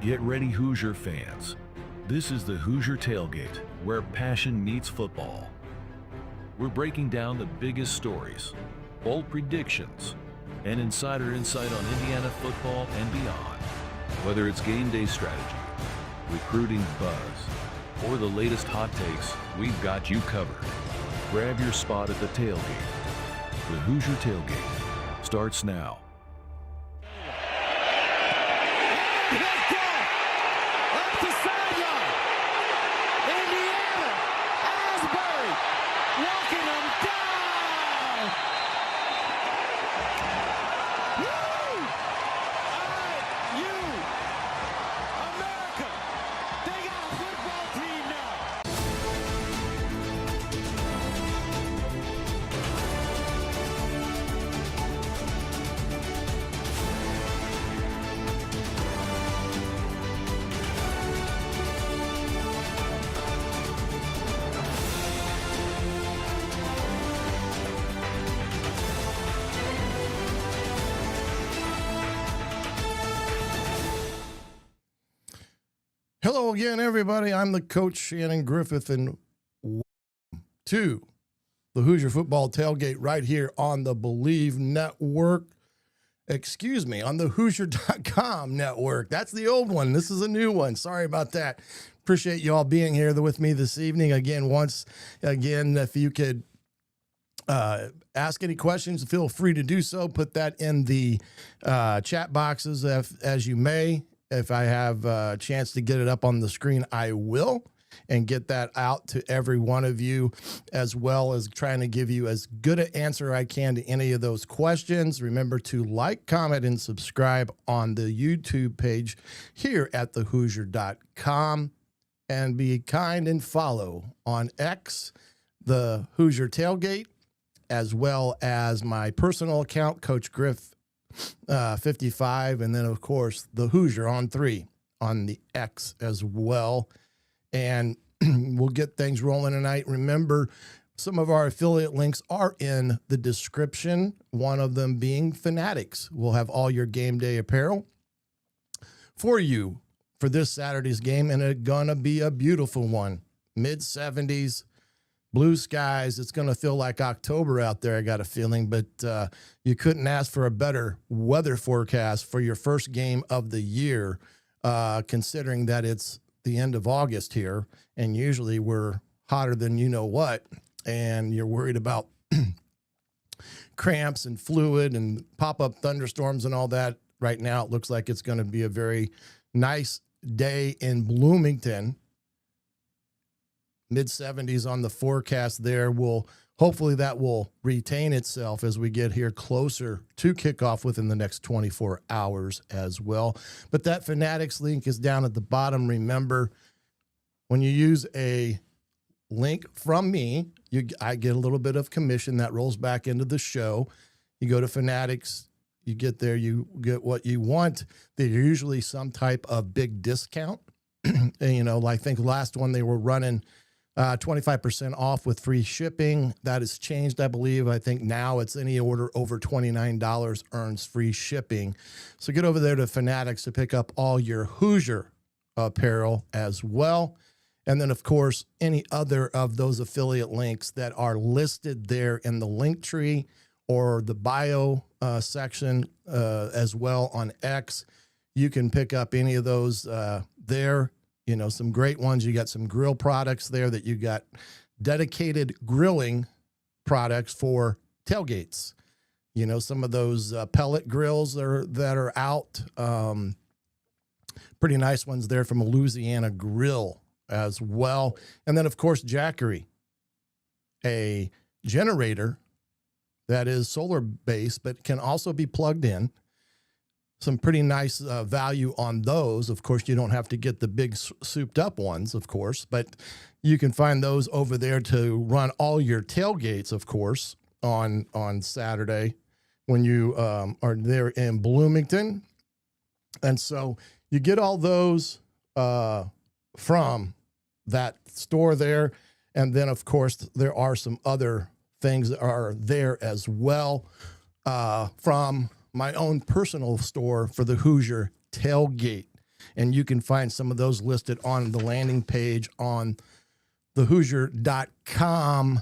Get ready, Hoosier fans. This is the Hoosier Tailgate, where passion meets football. We're breaking down the biggest stories, bold predictions, and insider insight on Indiana football and beyond. Whether it's game day strategy, recruiting buzz, or the latest hot takes, we've got you covered. Grab your spot at the tailgate. The Hoosier Tailgate starts now. Hello again, everybody. I'm the coach, Shannon Griffith, and welcome to the Hoosier Football Tailgate right here on the Believe Network. Excuse me, on the Hoosier.com network. That's the old one. This is a new one. Sorry about that. Appreciate you all being here with me this evening. Once again, if you could ask any questions, feel free to do so. Put that in the chat boxes as you may. If I have a chance to get it up on the screen, I will, and get that out to every one of you, as well as trying to give you as good an answer I can to any of those questions. Remember to like, comment, and subscribe on the YouTube page here at thehoosier.com, and be kind and follow on X, the Hoosier Tailgate, as well as my personal account, Coach Griff 55, and then of course the Hoosier on 3 on the X as well. And we'll get things rolling tonight. Remember, some of our affiliate links are in the description, one of them being Fanatics. We'll have all your game day apparel for you for this Saturday's game, and it's gonna be a beautiful one. Mid-70s, blue skies. It's going to feel like October out there, I got a feeling, but you couldn't ask for a better weather forecast for your first game of the year, considering that it's the end of August here, and usually we're hotter than you know what, and you're worried about cramps and fluid and pop-up thunderstorms and all that. Right now, it looks like it's going to be a very nice day in Bloomington. Mid-70s on the forecast there. Hopefully that will retain itself as we get here closer to kickoff within the next 24 hours as well. But that Fanatics link is down at the bottom. Remember, when you use a link from me, I get a little bit of commission that rolls back into the show. You go to Fanatics, you get there, you get what you want. There's usually some type of big discount. And, I think the last one they were running 25% off with free shipping. That has changed, I believe. I think now it's any order over $29 earns free shipping. So get over there to Fanatics to pick up all your Hoosier apparel as well. And then, of course, any other of those affiliate links that are listed there in the link tree or the bio section as well on X. You can pick up any of those there. Some great ones. You got some grill products there that you got dedicated grilling products for tailgates. Some of those pellet grills that are out. Pretty nice ones there from a Louisiana Grill as well. And then, of course, Jackery, a generator that is solar-based but can also be plugged in. Some pretty nice value on those. Of course, you don't have to get the big souped-up ones, of course, but you can find those over there to run all your tailgates, of course, on Saturday when you are there in Bloomington. And so you get all those from that store there. And then, of course, there are some other things that are there as well from my own personal store for the Hoosier Tailgate. And you can find some of those listed on the landing page on the Hoosier.com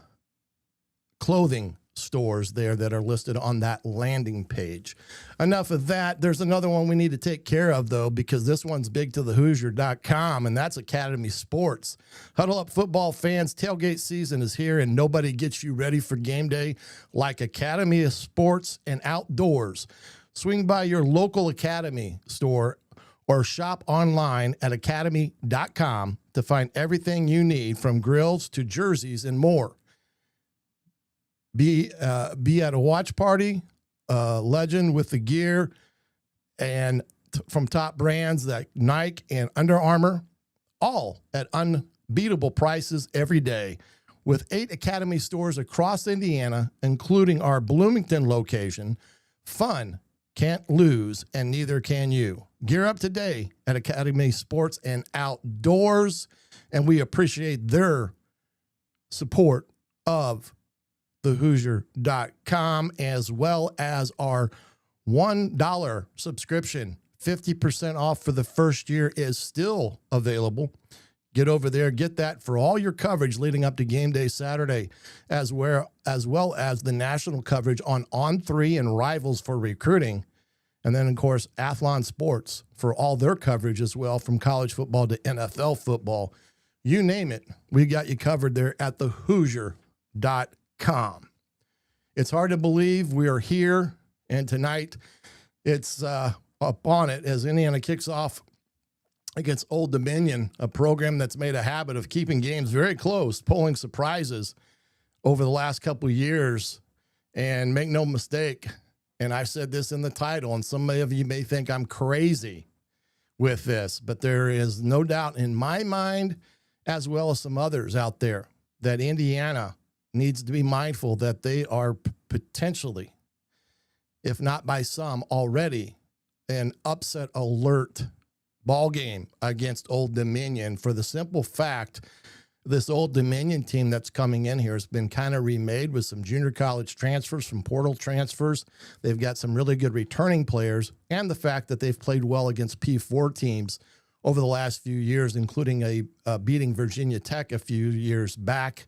clothing stores there that are listed on that landing page. Enough of that. There's another one we need to take care of, though, because this one's big to the Hoosier.com, and that's Academy Sports. Huddle up, football fans. Tailgate season is here, and nobody gets you ready for game day like Academy of Sports and Outdoors. Swing by your local Academy store or shop online at academy.com to find everything you need, from grills to jerseys and more. Be at a watch party, legend with the gear, and from top brands like Nike and Under Armour, all at unbeatable prices every day. With 8 Academy stores across Indiana, including our Bloomington location, fun can't lose, and neither can you. Gear up today at Academy Sports and Outdoors, and we appreciate their support of the Hoosier.com, as well as our $1 subscription. 50% off for the first year is still available. Get over there, get that for all your coverage leading up to game day Saturday, as well as the national coverage on On3 and Rivals for recruiting. And then, of course, Athlon Sports for all their coverage as well, from college football to NFL football. You name it, we got you covered there at the Hoosier.com. It's hard to believe we are here, and tonight it's up on it as Indiana kicks off against Old Dominion, a program that's made a habit of keeping games very close, pulling surprises over the last couple of years. And make no mistake, and I said this in the title, and some of you may think I'm crazy with this, but there is no doubt in my mind, as well as some others out there, that Indiana needs to be mindful that they are potentially, if not by some already, an upset alert ball game against Old Dominion, for the simple fact this Old Dominion team that's coming in here has been kind of remade with some junior college transfers, from portal transfers. They've got some really good returning players, and the fact that they've played well against P4 teams over the last few years, including beating Virginia Tech a few years back.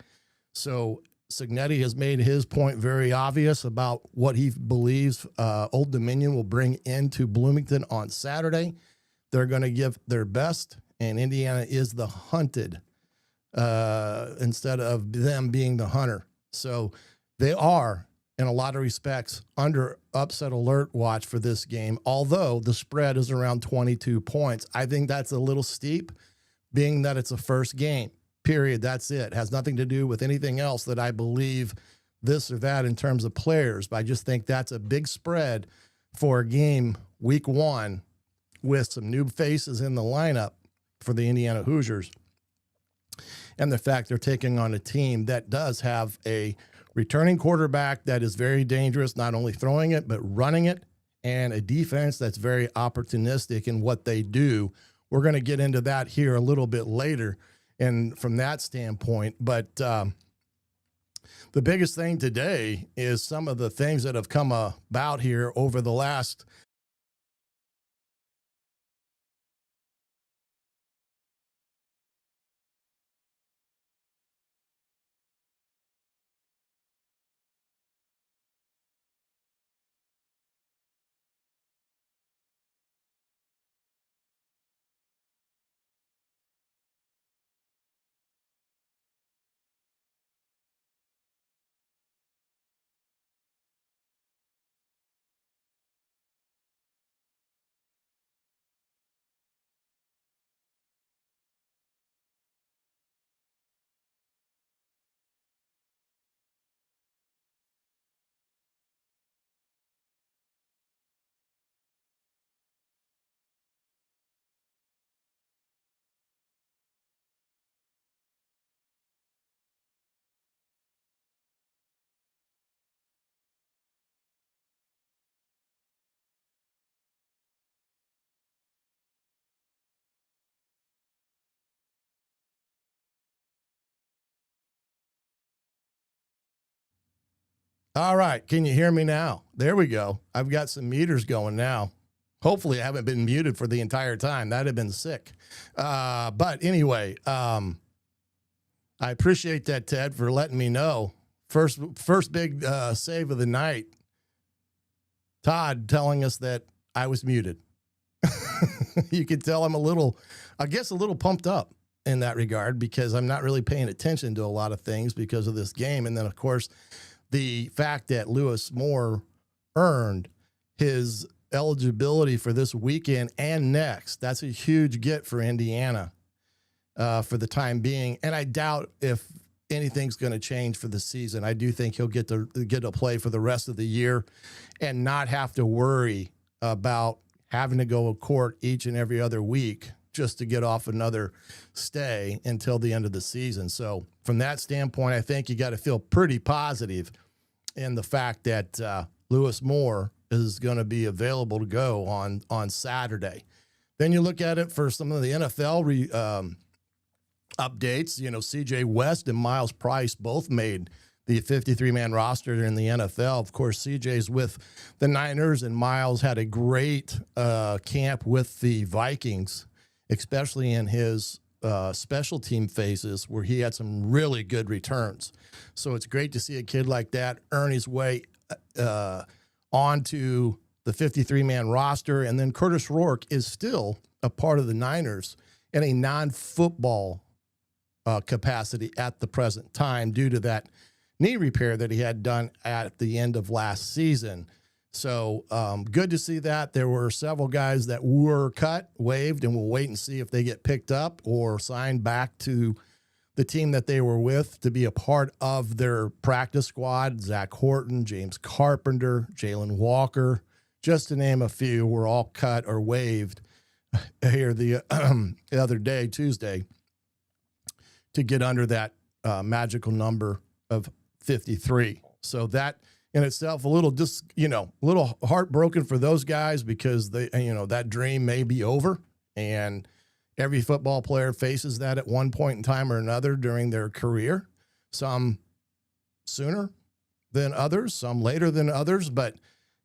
So Signetti has made his point very obvious about what he believes Old Dominion will bring into Bloomington on Saturday. They're going to give their best, and Indiana is the hunted instead of them being the hunter. So they are, in a lot of respects, under upset alert watch for this game, although the spread is around 22 points. I think that's a little steep, being that it's a first game. Period. That's it. Has nothing to do with anything else that I believe this or that in terms of players. But I just think that's a big spread for a game week 1 with some new faces in the lineup for the Indiana Hoosiers. And the fact they're taking on a team that does have a returning quarterback that is very dangerous, not only throwing it, but running it, and a defense that's very opportunistic in what they do. We're going to get into that here a little bit later. And from that standpoint, but the biggest thing today is some of the things that have come about here over the last All right. Can you hear me now? There we go. I've got some meters going now. Hopefully I haven't been muted for the entire time. That'd have been sick. But anyway, I appreciate that, Ted, for letting me know. First big save of the night. Todd telling us that I was muted. You can tell I'm a little pumped up in that regard because I'm not really paying attention to a lot of things because of this game. And then, of course, the fact that Lewis Moore earned his eligibility for this weekend and next. That's a huge get for Indiana for the time being. And I doubt if anything's going to change for the season. I do think he'll get to play for the rest of the year and not have to worry about having to go to court each and every other week just to get off another stay until the end of the season. So from that standpoint, I think you got to feel pretty positive in the fact that Lewis Moore is going to be available to go on Saturday. Then you look at it for some of the NFL updates. You know, C.J. West and Miles Price both made the 53-man roster in the NFL. Of course, C.J.'s with the Niners, and Miles had a great camp with the Vikings, especially in his special team phases where he had some really good returns. So it's great to see a kid like that earn his way onto the 53-man roster. And then Curtis Rourke is still a part of the Niners in a non-football capacity at the present time due to that knee repair that he had done at the end of last season. So good to see that. There were several guys that were cut, waived, and we'll wait and see if they get picked up or signed back to the team that they were with to be a part of their practice squad. Zach Horton, James Carpenter, Jalen Walker, just to name a few, were all cut or waived here the other day, Tuesday, to get under that magical number of 53. So that in itself, a little heartbroken for those guys because that dream may be over, and every football player faces that at one point in time or another during their career. Some sooner than others, some later than others, but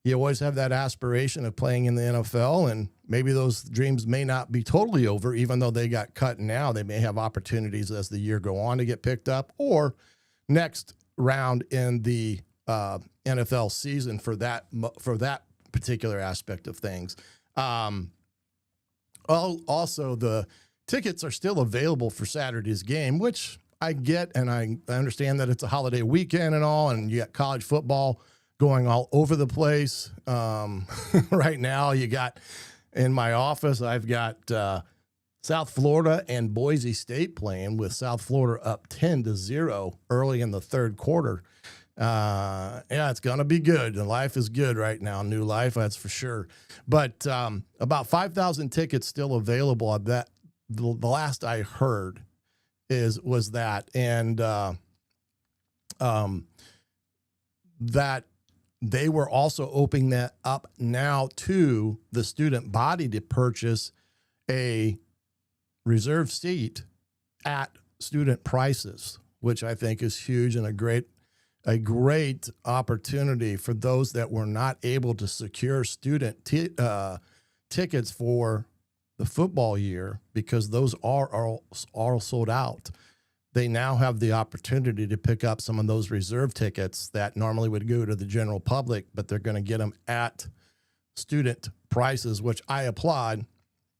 you always have that aspiration of playing in the NFL, and maybe those dreams may not be totally over, even though they got cut now. They may have opportunities as the year go on to get picked up or next round in the NFL season for that particular aspect of things. Also, the tickets are still available for Saturday's game, which I get, and I understand that it's a holiday weekend and all, and you got college football going all over the place. Right now, you got in my office, I've got South Florida and Boise State playing, with South Florida up 10-0 early in the third quarter. It's going to be good. The life is good right now. New life, that's for sure. But about 5,000 tickets still available. That the last I heard was that, and that they were also opening that up now to the student body to purchase a reserved seat at student prices, which I think is huge and a great opportunity for those that were not able to secure student tickets for the football year, because those are sold out. They now have the opportunity to pick up some of those reserve tickets that normally would go to the general public, but they're going to get them at student prices, which I applaud.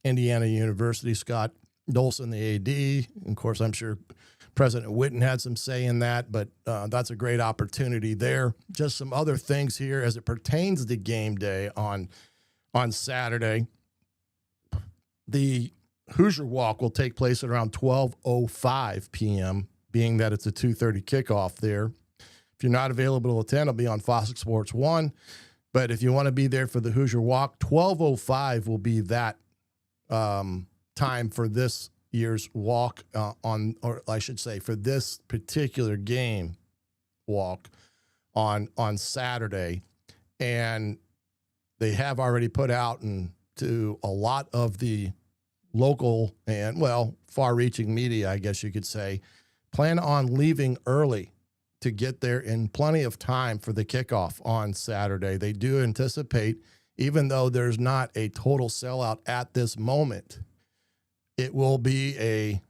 Indiana University, Scott Dolson, the AD, and of course, I'm sure President Witten had some say in that, but that's a great opportunity there. Just some other things here as it pertains to game day on Saturday. The Hoosier Walk will take place at around 12:05 p.m., being that it's a 2:30 kickoff there. If you're not available to attend, it'll be on Fox Sports 1. But if you want to be there for the Hoosier Walk, 12:05 will be that time for this year's walk or I should say for this particular game walk on Saturday. And they have already put out to a lot of the local and, far-reaching media, I guess you could say, plan on leaving early to get there in plenty of time for the kickoff on Saturday. They do anticipate even though there's not a total sellout at this moment, it will be a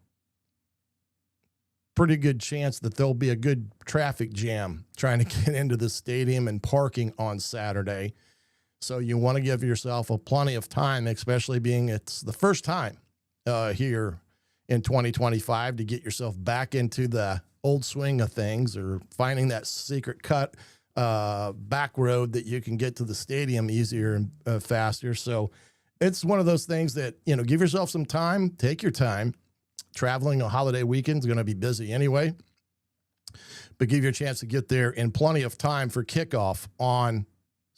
pretty good chance that there'll be a good traffic jam trying to get into the stadium and parking on Saturday. So you want to give yourself plenty of time, especially being it's the first time here in 2025 to get yourself back into the old swing of things, or finding that secret cut back road that you can get to the stadium easier and faster. So it's one of those things that, give yourself some time, take your time. Traveling on holiday weekend is going to be busy anyway, but give you a chance to get there in plenty of time for kickoff on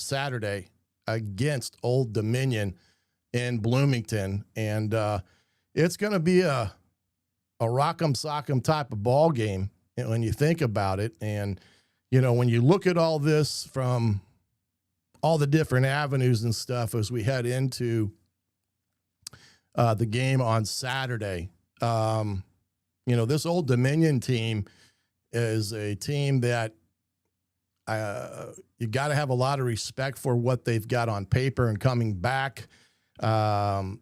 Saturday against Old Dominion in Bloomington. And it's going to be a rock'em sock'em type of ball game when you think about it. And, when you look at all this from all the different avenues and stuff as we head into the game on Saturday, this Old Dominion team is a team that you got to have a lot of respect for what they've got on paper and coming back. They've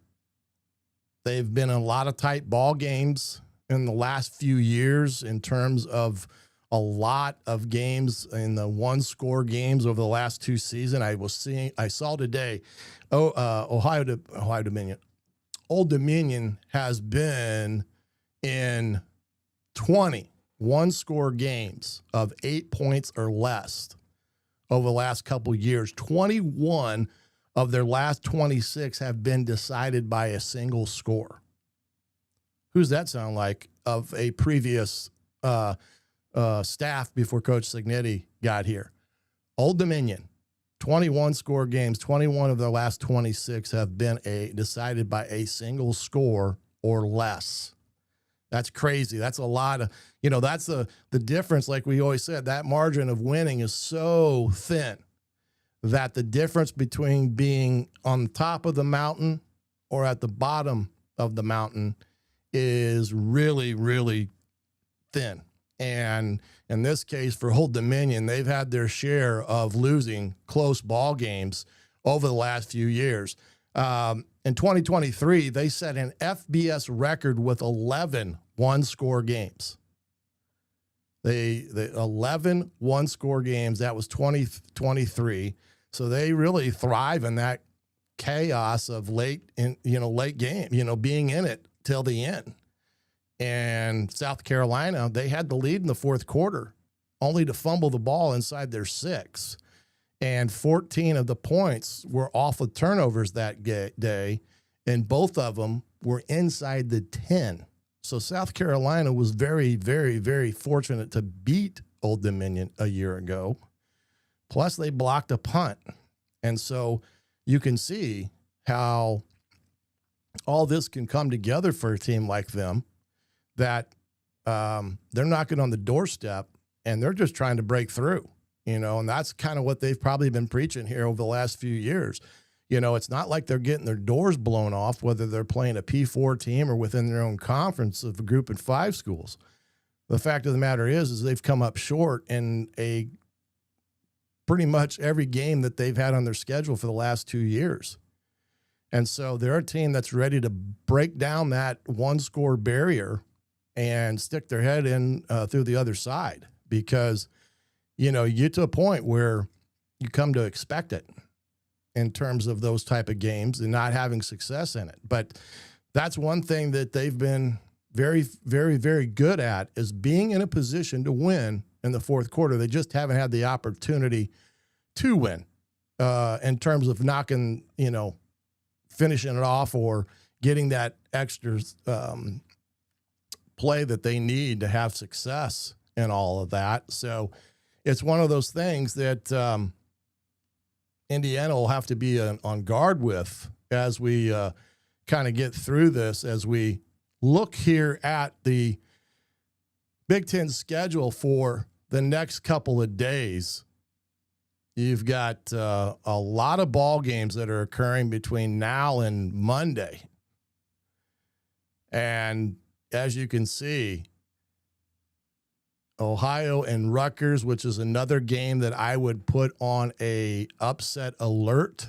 been in a lot of tight ball games in the last few years in terms of a lot of games in the one-score games over the last two seasons. I saw today, Old Dominion has been in 20 one-score games of 8 points or less over the last couple of years. 21 of their last 26 have been decided by a single score. Who's that sound like of a previous staff before Coach Signetti got here? Old Dominion, 21 score games, 21 of their last 26 have been decided by a single score or less. That's crazy. That's a lot of, that's the difference. Like we always said, that margin of winning is so thin that the difference between being on the top of the mountain or at the bottom of the mountain is really, really thin. And in this case, for Old Dominion, they've had their share of losing close ball games over the last few years. In 2023, they set an FBS record with 11 one-score games. The 11 one-score games, that was 2023. So they really thrive in that chaos of late game, being in it till the end. And South Carolina, they had the lead in the fourth quarter, only to fumble the ball inside their 6. And 14 of the points were off of turnovers that day, and both of them were inside the 10. So South Carolina was very, very, very fortunate to beat Old Dominion a year ago. Plus, they blocked a punt. And so you can see how all this can come together for a team like them, that they're knocking on the doorstep and they're just trying to break through, and that's kind of what they've probably been preaching here over the last few years. It's not like they're getting their doors blown off, whether they're playing a P4 team or within their own conference of a group of 5 schools. The fact of the matter is they've come up short in pretty much every game that they've had on their schedule for the last 2 years. And so they're a team that's ready to break down that one-score barrier and stick their head in through the other side, because, you get to a point where you come to expect it in terms of those type of games and not having success in it. But that's one thing that they've been very, very, very good at, is being in a position to win in the fourth quarter. They just haven't had the opportunity to win in terms of knocking, finishing it off or getting that extra play that they need to have success in all of that. So it's one of those things that Indiana will have to be on guard with as we kind of get through this, as we look here at the Big Ten schedule for the next couple of days. You've got a lot of ball games that are occurring between now and Monday. And as you can see, Ohio and Rutgers, which is another game that I would put on a upset alert.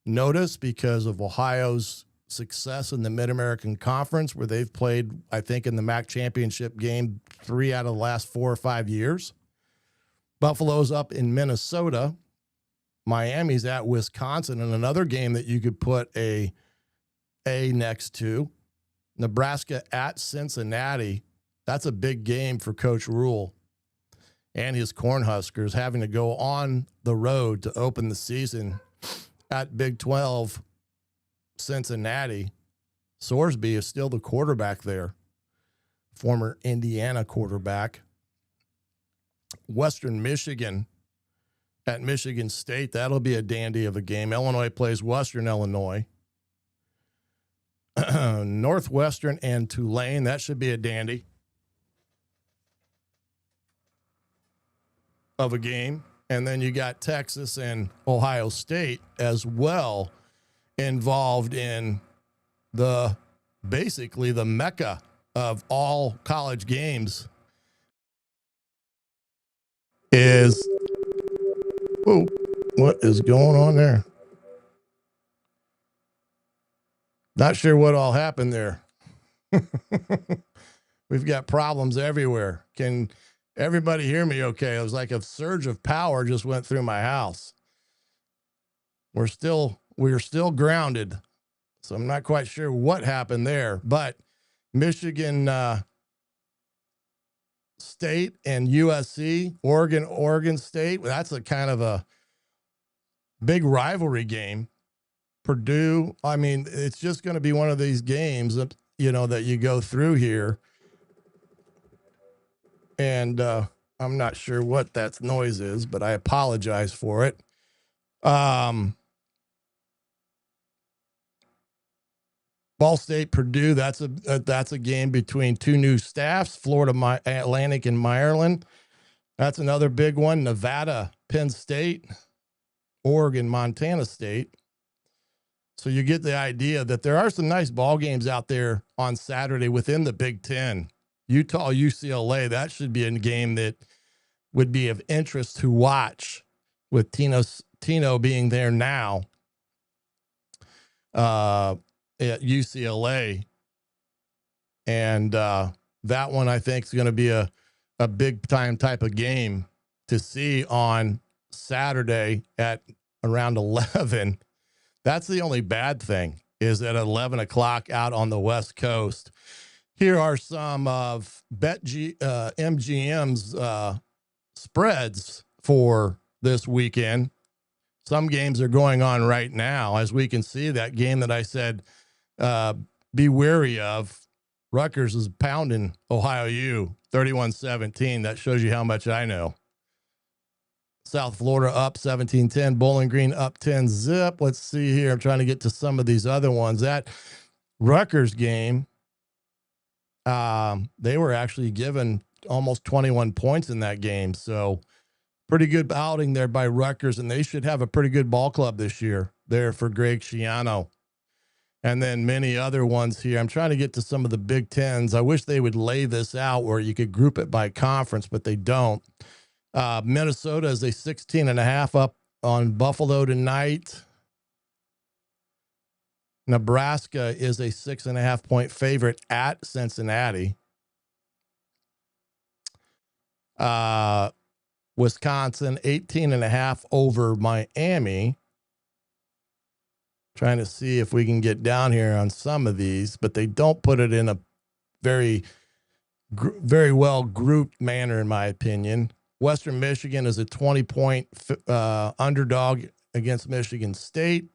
notice because of Ohio's success in the Mid-American Conference, where they've played, I think, in the MAC championship game 3 out of the last 4 or 5 years. Buffalo's up in Minnesota. Miami's at Wisconsin, and another game that you could put a next to. Nebraska at Cincinnati. That's a big game for Coach Rule and his Cornhuskers, having to go on the road to open the season at Big 12 Cincinnati. Sorsby is still the quarterback there, former Indiana quarterback. Western Michigan at Michigan State. That'll be a dandy of a game. Illinois plays Western Illinois. Northwestern and Tulane. That should be a dandy of a game. And then you got Texas and Ohio State as well involved in basically the mecca of all college games is, oh, what is going on there? Not sure what all happened there. We've got problems everywhere. Can everybody hear me okay? It was like a surge of power just went through my house. We're still grounded. So I'm not quite sure what happened there, but Michigan State and USC, Oregon State, that's a kind of a big rivalry game. Purdue, I mean, it's just going to be one of these games that, that you go through here. And I'm not sure what that noise is, but I apologize for it. Ball State, Purdue, that's a game between two new staffs, Florida Atlantic and Maryland. That's another big one. Nevada, Penn State, Oregon, Montana State. So you get the idea that there are some nice ball games out there on Saturday within the Big Ten. Utah, UCLA, that should be a game that would be of interest to watch with Tino being there now at UCLA. And that one, I think, is going to be a big time type of game to see on Saturday at around 11. That's the only bad thing, is at 11 o'clock out on the West Coast. Here are some of MGM's spreads for this weekend. Some games are going on right now. As we can see, that game that I said be wary of, Rutgers is pounding Ohio U 31-17. That shows you how much I know. South Florida up 17-10. Bowling Green up 10-zip. Let's see here. I'm trying to get to some of these other ones. That Rutgers game, they were actually given almost 21 points in that game. So pretty good outing there by Rutgers, and they should have a pretty good ball club this year there for Greg Schiano. And then many other ones here. I'm trying to get to some of the Big Tens. I wish they would lay this out where you could group it by conference, but they don't. Minnesota is a 16.5 up on Buffalo tonight. Nebraska is a 6.5 point favorite at Cincinnati. Wisconsin 18.5 over Miami. Trying to see if we can get down here on some of these, but they don't put it in a very well grouped manner, in my opinion. Western Michigan is a 20-point underdog against Michigan State.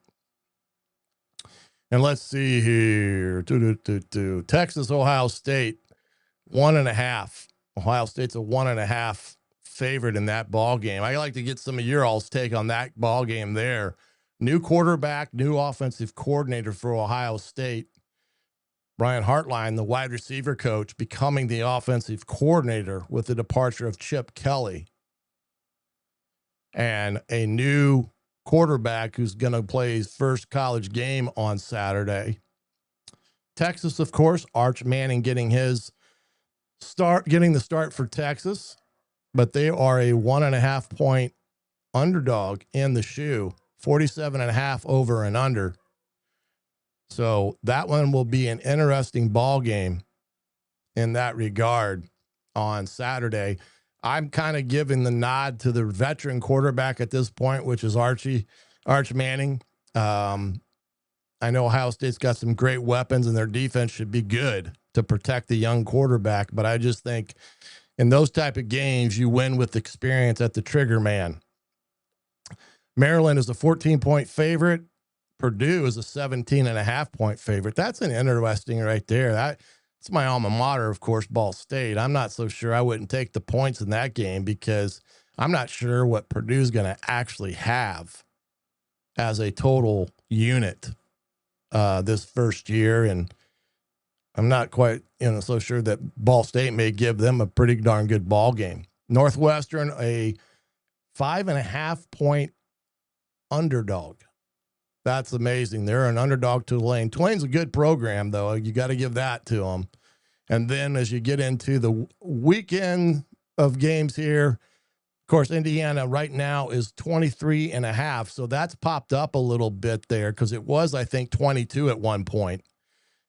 And let's see here. Texas, Ohio State, 1.5. Ohio State's a 1.5 favorite in that ball game. I like to get some of your all's take on that ball game there. New quarterback, new offensive coordinator for Ohio State. Brian Hartline, the wide receiver coach, becoming the offensive coordinator with the departure of Chip Kelly. And a new quarterback who's going to play his first college game on Saturday. Texas, of course, Arch Manning getting the start for Texas, but they are a 1.5 point underdog in the shoe, 47.5 over and under. So that one will be an interesting ball game in that regard on Saturday. I'm kind of giving the nod to the veteran quarterback at this point, which is Arch Manning. I know Ohio State's got some great weapons and their defense should be good to protect the young quarterback. But I just think in those type of games, you win with experience at the trigger man. Maryland is a 14-point favorite. Purdue is a 17.5-point favorite. That's an interesting right there. That's my alma mater, of course, Ball State. I'm not so sure I wouldn't take the points in that game because I'm not sure what Purdue's going to actually have as a total unit this first year. And I'm not quite, so sure that Ball State may give them a pretty darn good ball game. Northwestern, a 5.5-point underdog. That's amazing. They're an underdog to Tulane. Tulane's a good program, though. You got to give that to them. And then as you get into the weekend of games here, of course, Indiana right now is 23.5. So that's popped up a little bit there because it was, I think, 22 at one point.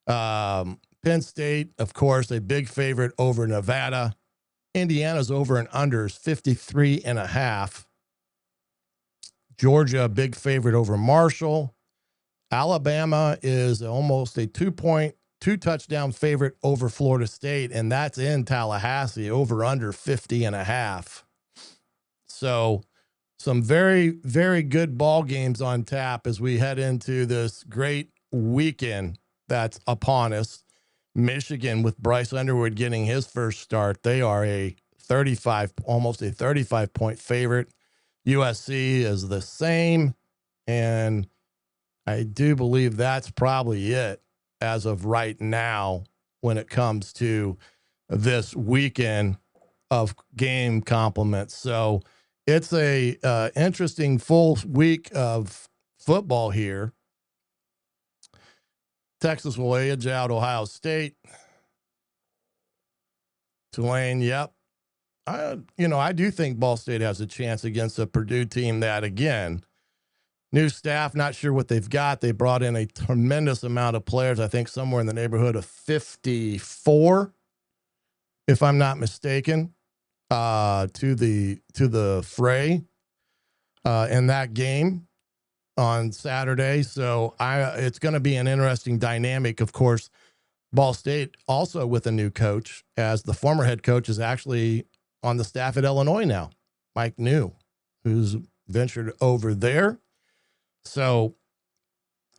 Penn State, of course, a big favorite over Nevada. Indiana's over and under is 53.5. Georgia, a big favorite over Marshall. Alabama is almost a 2-touchdown favorite over Florida State, and that's in Tallahassee, over under 50.5. So some very, very good ball games on tap as we head into this great weekend that's upon us. Michigan with Bryce Underwood getting his first start. They are almost a 35-point favorite. USC is the same, and I do believe that's probably it as of right now when it comes to this weekend of game compliments. So it's a interesting full week of football here. Texas will edge out Ohio State. Tulane, yep. I do think Ball State has a chance against a Purdue team that, again, new staff, not sure what they've got. They brought in a tremendous amount of players, I think somewhere in the neighborhood of 54, if I'm not mistaken, to the fray in that game on Saturday. So it's going to be an interesting dynamic. Of course, Ball State also with a new coach, as the former head coach is actually on the staff at Illinois now, Mike New, who's ventured over there. So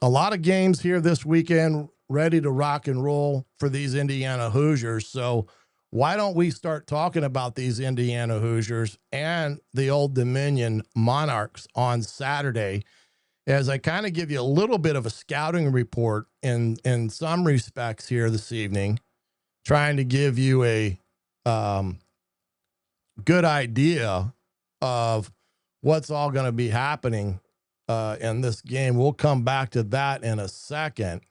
a lot of games here this weekend, ready to rock and roll for these Indiana Hoosiers. So why don't we start talking about these Indiana Hoosiers and the Old Dominion Monarchs on Saturday, as I kind of give you a little bit of a scouting report in some respects here this evening, trying to give you a good idea of what's all going to be happening in this game. We'll come back to that in a second.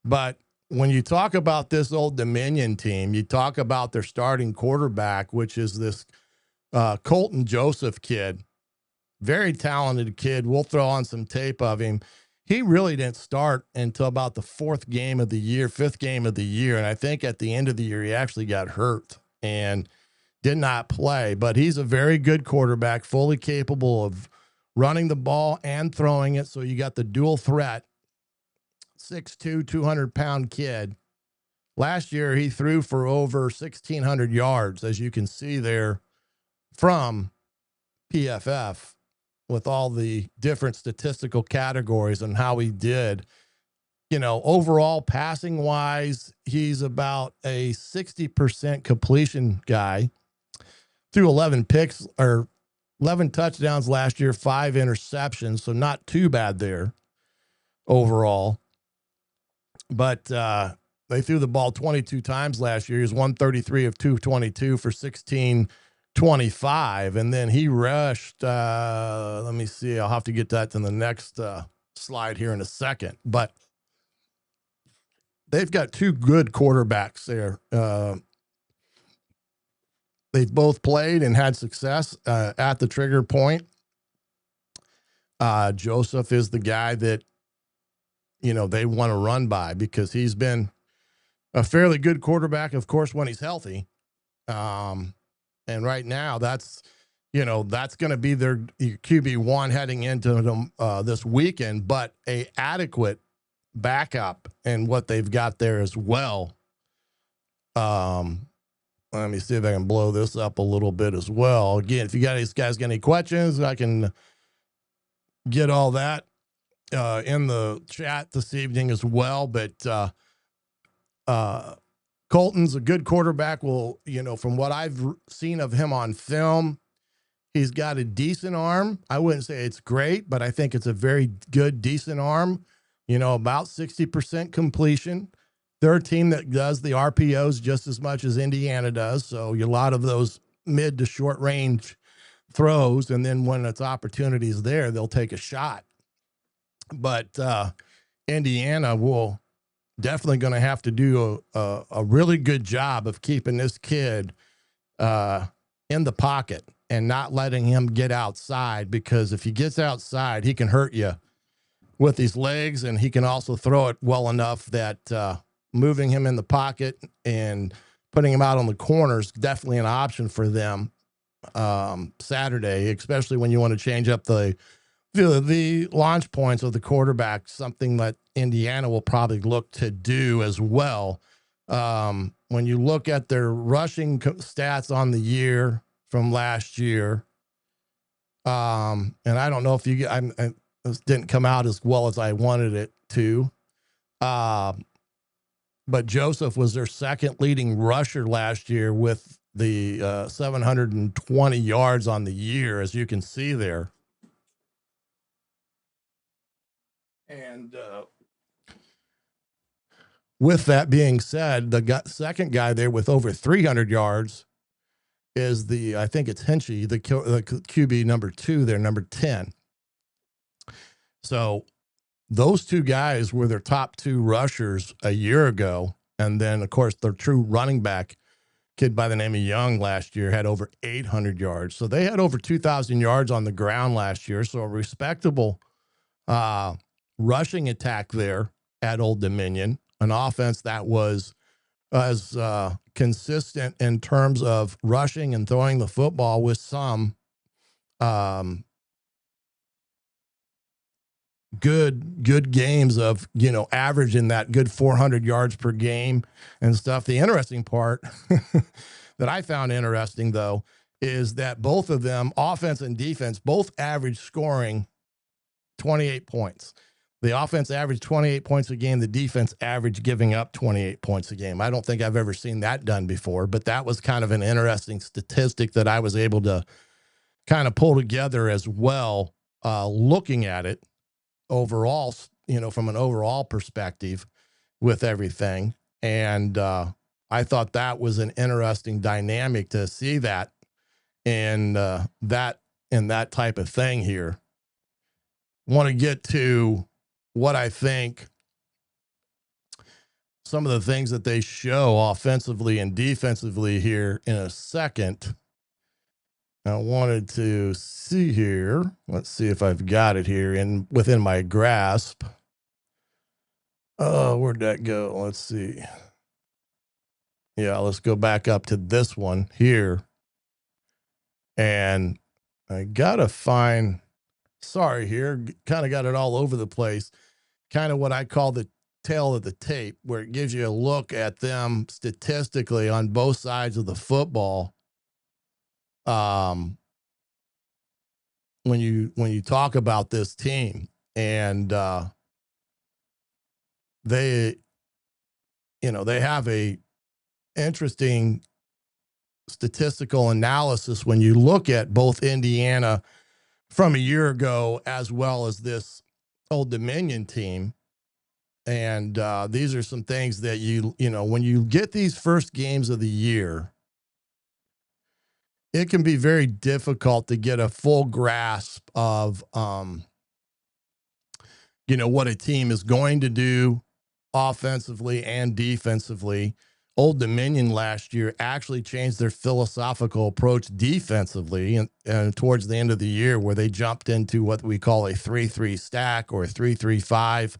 But when you talk about this Old Dominion team, you talk about their starting quarterback, which is this Colton Joseph kid. Very talented kid. We'll throw on some tape of him. He really didn't start until about the fifth game of the year. And I think at the end of the year, he actually got hurt and did not play. But he's a very good quarterback, fully capable of running the ball and throwing it. So you got the dual threat, 6'2", 200-pound kid. Last year, he threw for over 1,600 yards, as you can see there from PFF, with all the different statistical categories and how he did. Overall passing wise, he's about a 60% completion guy. Threw 11 picks or 11 touchdowns last year, 5 interceptions. So not too bad there overall. But they threw the ball 22 times last year. He was 133 of 222 for 1625. And then he rushed, let me see, I'll have to get that to the next slide here in a second. But they've got two good quarterbacks there. They've both played and had success at the trigger point. Joseph is the guy that, they want to run by because he's been a fairly good quarterback, of course, when he's healthy. And right now that's going to be their QB1 heading into this weekend, but a adequate backup and what they've got there as well. Let me see if I can blow this up a little bit as well. Again, if you guys got any questions, I can get all that in the chat this evening as well. But Colton's a good quarterback. Well, from what I've seen of him on film, he's got a decent arm. I wouldn't say it's great, but I think it's a very good, decent arm. About 60% completion. They're a team that does the RPOs just as much as Indiana does. So a lot of those mid to short range throws. And then when it's opportunities there, they'll take a shot. But Indiana will definitely going to have to do a really good job of keeping this kid in the pocket and not letting him get outside, because if he gets outside, he can hurt you with his legs, and he can also throw it well enough that moving him in the pocket and putting him out on the corners is definitely an option for them Saturday, especially when you want to change up the launch points of the quarterback, something that Indiana will probably look to do as well. When you look at their rushing stats on the year from last year, and I don't know if this didn't come out as well as I wanted it to, but Joseph was their second leading rusher last year with the 720 yards on the year, as you can see there. And with that being said, the second guy there with over 300 yards is I think it's Hinchy, the QB number 2 there, number 10. So those two guys were their top 2 rushers a year ago. And then, of course, their true running back, kid by the name of Young, last year had over 800 yards. So they had over 2,000 yards on the ground last year. So a respectable rushing attack there at Old Dominion, an offense that was as consistent in terms of rushing and throwing the football with some good games of, averaging that good 400 yards per game and stuff. The interesting part that I found interesting, though, is that both of them, offense and defense, both average scoring 28 points. The offense averaged 28 points a game. The defense averaged giving up 28 points a game. I don't think I've ever seen that done before, but that was kind of an interesting statistic that I was able to kind of pull together as well, looking at it overall, from an overall perspective with everything. And I thought that was an interesting dynamic to see that and that type of thing here. Want to get to what I think some of the things that they show offensively and defensively here in a second. I wanted to see here. Let's see if I've got it here within my grasp. Oh, where'd that go? Let's see. Yeah, let's go back up to this one here. And I gotta find, sorry here, kind of got it all over the place. Kind of what I call the tail of the tape, where it gives you a look at them statistically on both sides of the football. When you talk about this team, and they have a interesting statistical analysis when you look at both Indiana from a year ago as well as this Old Dominion team. And these are some things that when you get these first games of the year, it can be very difficult to get a full grasp of, what a team is going to do offensively and defensively Old Dominion last year actually changed their philosophical approach defensively and towards the end of the year, where they jumped into what we call a 3-3 stack or a 3-3-5,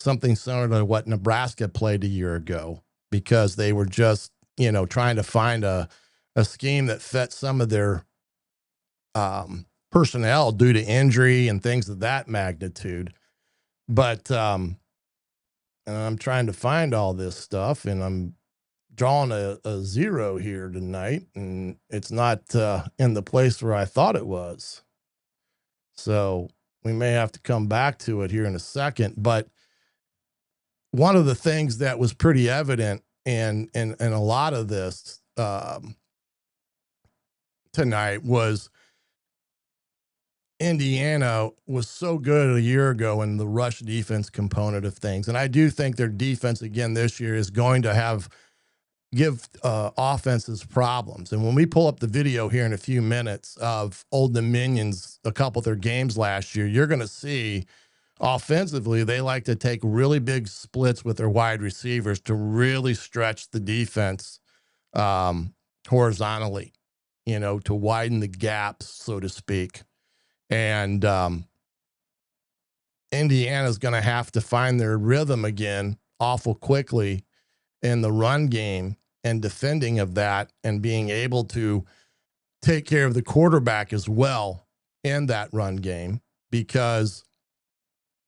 something similar to what Nebraska played a year ago, because they were just, trying to find a scheme that fit some of their personnel due to injury and things of that magnitude. But and I'm trying to find all this stuff, and I'm drawing a 0 here tonight, and it's not in the place where I thought it was. So we may have to come back to it here in a second. But one of the things that was pretty evident in a lot of this tonight was Indiana was so good a year ago in the rush defense component of things. And I do think their defense again this year is going to give offenses problems. And when we pull up the video here in a few minutes of Old Dominion's, a couple of their games last year, you're going to see offensively, they like to take really big splits with their wide receivers to really stretch the defense horizontally, to widen the gaps, so to speak. And Indiana's going to have to find their rhythm again awful quickly in the run game and defending of that, and being able to take care of the quarterback as well in that run game, because,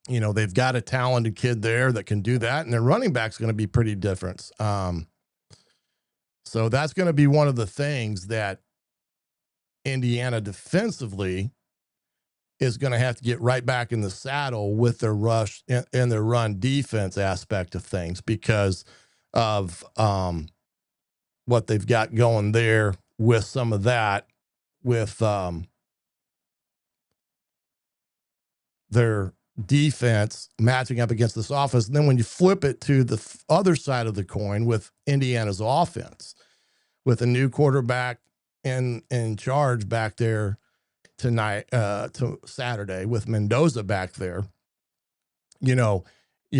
they've got a talented kid there that can do that, and their running back's going to be pretty different. So that's going to be one of the things that Indiana defensively is going to have to get right back in the saddle with their rush and their run defense aspect of things, because of what they've got going there with some of that, with their defense matching up against this offense. And then when you flip it to the other side of the coin with Indiana's offense, with a new quarterback in charge back there tonight, to Saturday, with Mendoza back there, you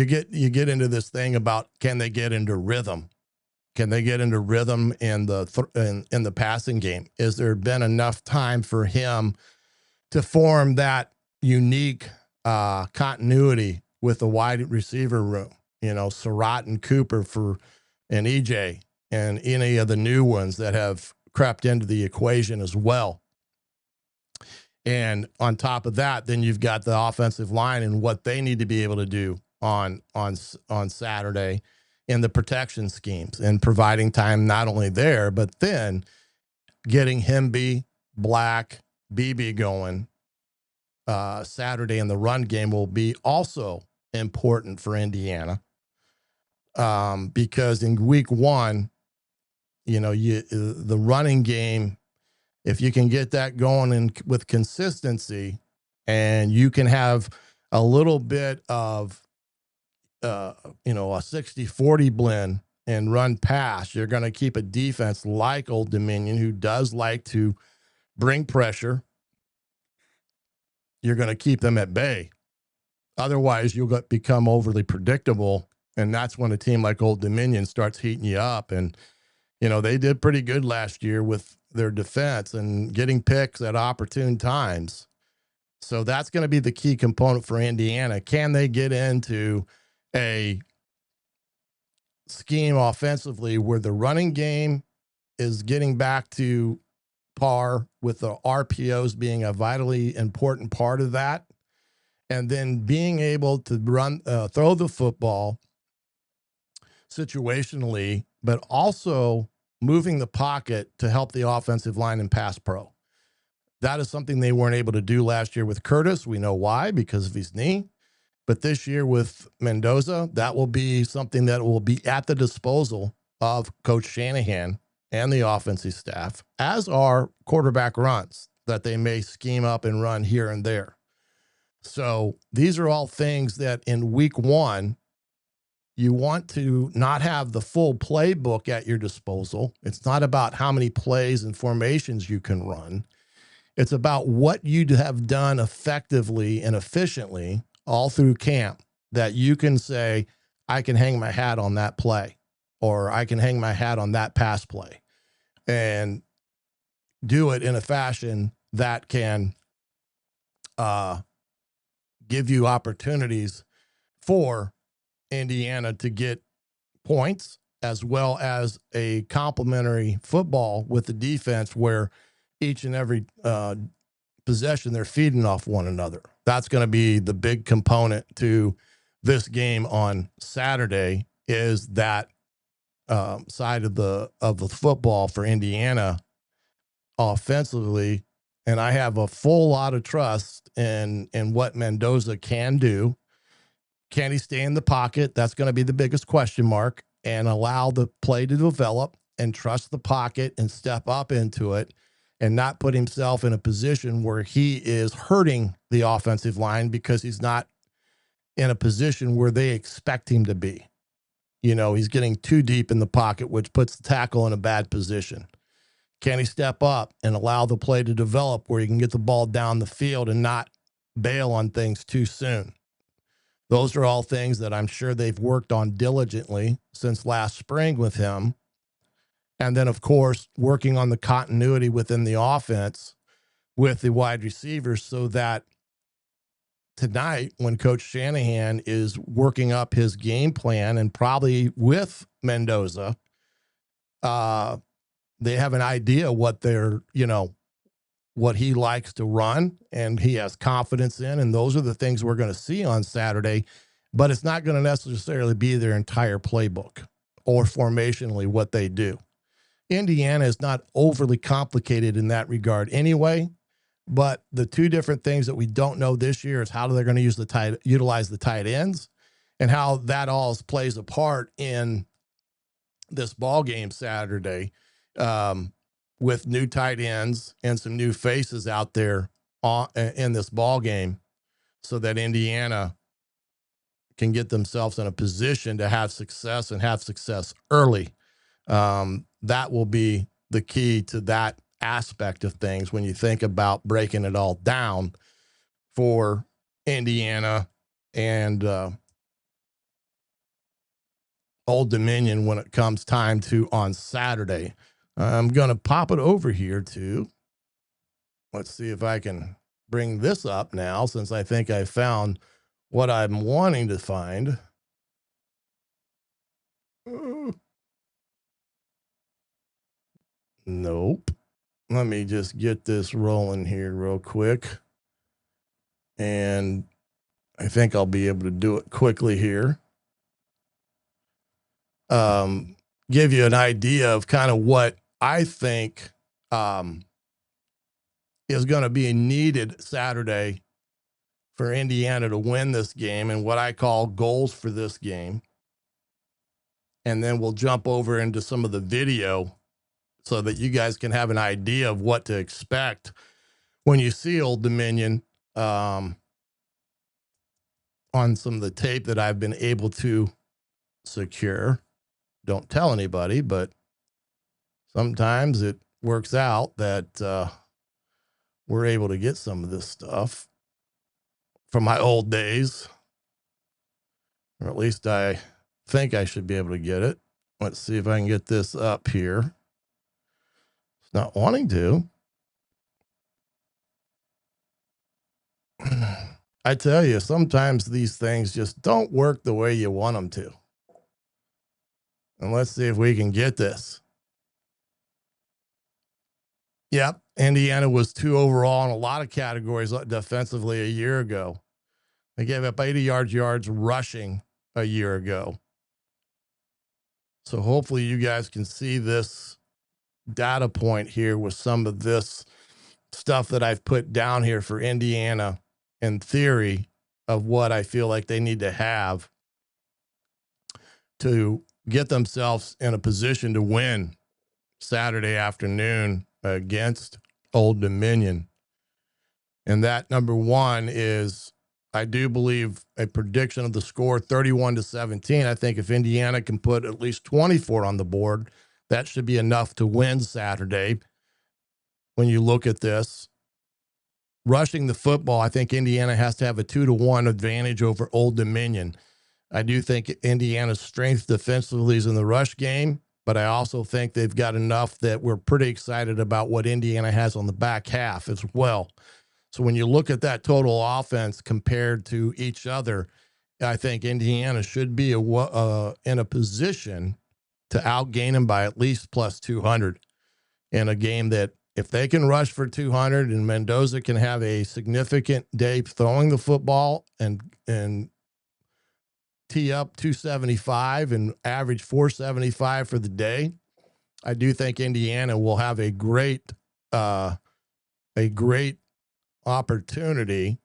get into this thing about, can they get into rhythm? Can they get into rhythm in the passing game? Is there been enough time for him to form that unique continuity with the wide receiver room? Surratt and Cooper and EJ and any of the new ones that have crept into the equation as well. And on top of that, then you've got the offensive line and what they need to be able to do on Saturday in the protection schemes, and providing time not only there, but then getting Hemby, Black, BB going Saturday in the run game will be also important for Indiana, because in week one, the running game, if you can get that going with consistency, and you can have a little bit of a 60-40 blend and run pass, you're going to keep a defense like Old Dominion, who does like to bring pressure. You're going to keep them at bay. Otherwise, you'll become overly predictable, and that's when a team like Old Dominion starts heating you up. And they did pretty good last year with their defense and getting picks at opportune times. So that's going to be the key component for Indiana. Can they get into a scheme offensively where the running game is getting back to par, with the RPOs being a vitally important part of that, and then being able to throw the football situationally, but also moving the pocket to help the offensive line in pass pro. That is something they weren't able to do last year with Curtis. We know why, because of his knee. But this year with Mendoza, that will be something that will be at the disposal of Coach Shanahan and the offensive staff, as are quarterback runs that they may scheme up and run here and there. So these are all things that in week one, you want to not have the full playbook at your disposal. It's not about how many plays and formations you can run. It's about what you have done effectively and efficiently all through camp, that you can say, I can hang my hat on that play. or I can hang my hat on that pass play and do it in a fashion that can give you opportunities for Indiana to get points, as well as a complementary football with the defense where each and every possession they're feeding off one another. That's going to be the big component to this game on Saturday, is that side of the football for Indiana offensively. And I have a full lot of trust in what Mendoza can do. Can he stay in the pocket? That's going to be the biggest question mark, and allow the play to develop and trust the pocket and step up into it and not put himself in a position where he is hurting the offensive line because he's not in a position where they expect him to be. You know, he's getting too deep in the pocket, which puts the tackle in a bad position. Can he step up and allow the play to develop where he can get the ball down the field and not bail on things too soon? Those are all things that I'm sure they've worked on diligently since last spring with him. And then, of course, working on the continuity within the offense with the wide receivers, so that tonight, when Coach Shanahan is working up his game plan, and probably with Mendoza, they have an idea what they're, what he likes to run and he has confidence in. And those are the things we're going to see on Saturday, but it's not going to necessarily be their entire playbook or formationally what they do. Indiana is not overly complicated in that regard anyway, but the two different things that we don't know this year is how they're going to utilize the tight ends, and how that all plays a part in this ball game Saturday, with new tight ends and some new faces out there in this ball game, so that Indiana can get themselves in a position to have success and have success early. That will be the key to that aspect of things when you think about breaking it all down for Indiana and Old Dominion when it comes time to on Saturday. I'm going to pop it over here to, let's see if I can bring this up now, since I think I found what I'm wanting to find. Nope. Let me just get this rolling here real quick. And I think I'll be able to do it quickly here. Give you an idea of kind of what I think is going to be needed Saturday for Indiana to win this game, and what I call goals for this game. And then we'll jump over into some of the video so that you guys can have an idea of what to expect when you see Old Dominion on some of the tape that I've been able to secure. Don't tell anybody, but sometimes it works out that we're able to get some of this stuff from my old days, or at least I think I should be able to get it. Let's see if I can get this up here. It's not wanting to. I tell you, sometimes these things just don't work the way you want them to. And let's see if we can get this. Yep, Indiana was 2 overall in a lot of categories defensively a year ago. They gave up 80 yards rushing a year ago. So hopefully you guys can see this data point here with some of this stuff that I've put down here for Indiana in theory of what I feel like they need to have to get themselves in a position to win Saturday afternoon against Old Dominion. And that, number one, is, I do believe, a prediction of the score 31-17. I think if Indiana can put at least 24 on the board, that should be enough to win Saturday. When you look at this, rushing the football, I think Indiana has to have a 2-1 advantage over Old Dominion. I do think Indiana's strength defensively is in the rush game, but I also think they've got enough that we're pretty excited about what Indiana has on the back half as well. So when you look at that total offense compared to each other, I think Indiana should be in a position to outgain them by at least plus 200 in a game that if they can rush for 200 and Mendoza can have a significant day throwing the football and tee up 275 and average 475 for the day, I do think Indiana will have a great opportunity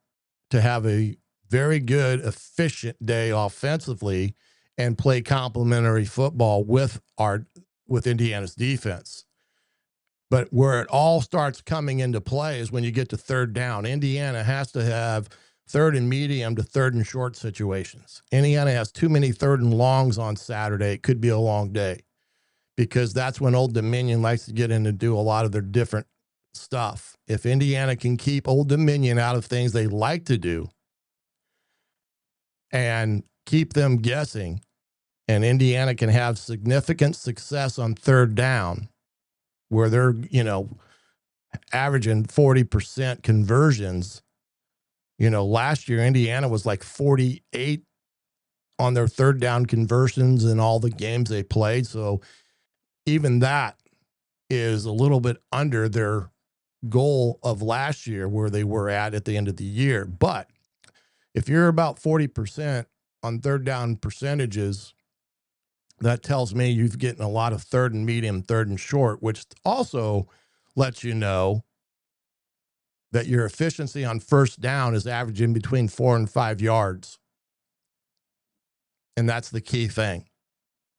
to have a very good, efficient day offensively and play complementary football with Indiana's defense. But where it all starts coming into play is when you get to third down. Indiana has to have third and medium to third and short situations. Indiana has too many third and longs on Saturday. It could be a long day because that's when Old Dominion likes to get in and do a lot of their different stuff. If Indiana can keep Old Dominion out of things they like to do and keep them guessing, and Indiana can have significant success on third down where they're, averaging 40% conversions. Last year, Indiana was like 48 on their third down conversions in all the games they played. So even that is a little bit under their goal of last year where they were at the end of the year. But if you're about 40% on third down percentages, that tells me you've getting a lot of third and medium, third and short, which also lets you know that your efficiency on first down is averaging between 4 and 5 yards. And that's the key thing.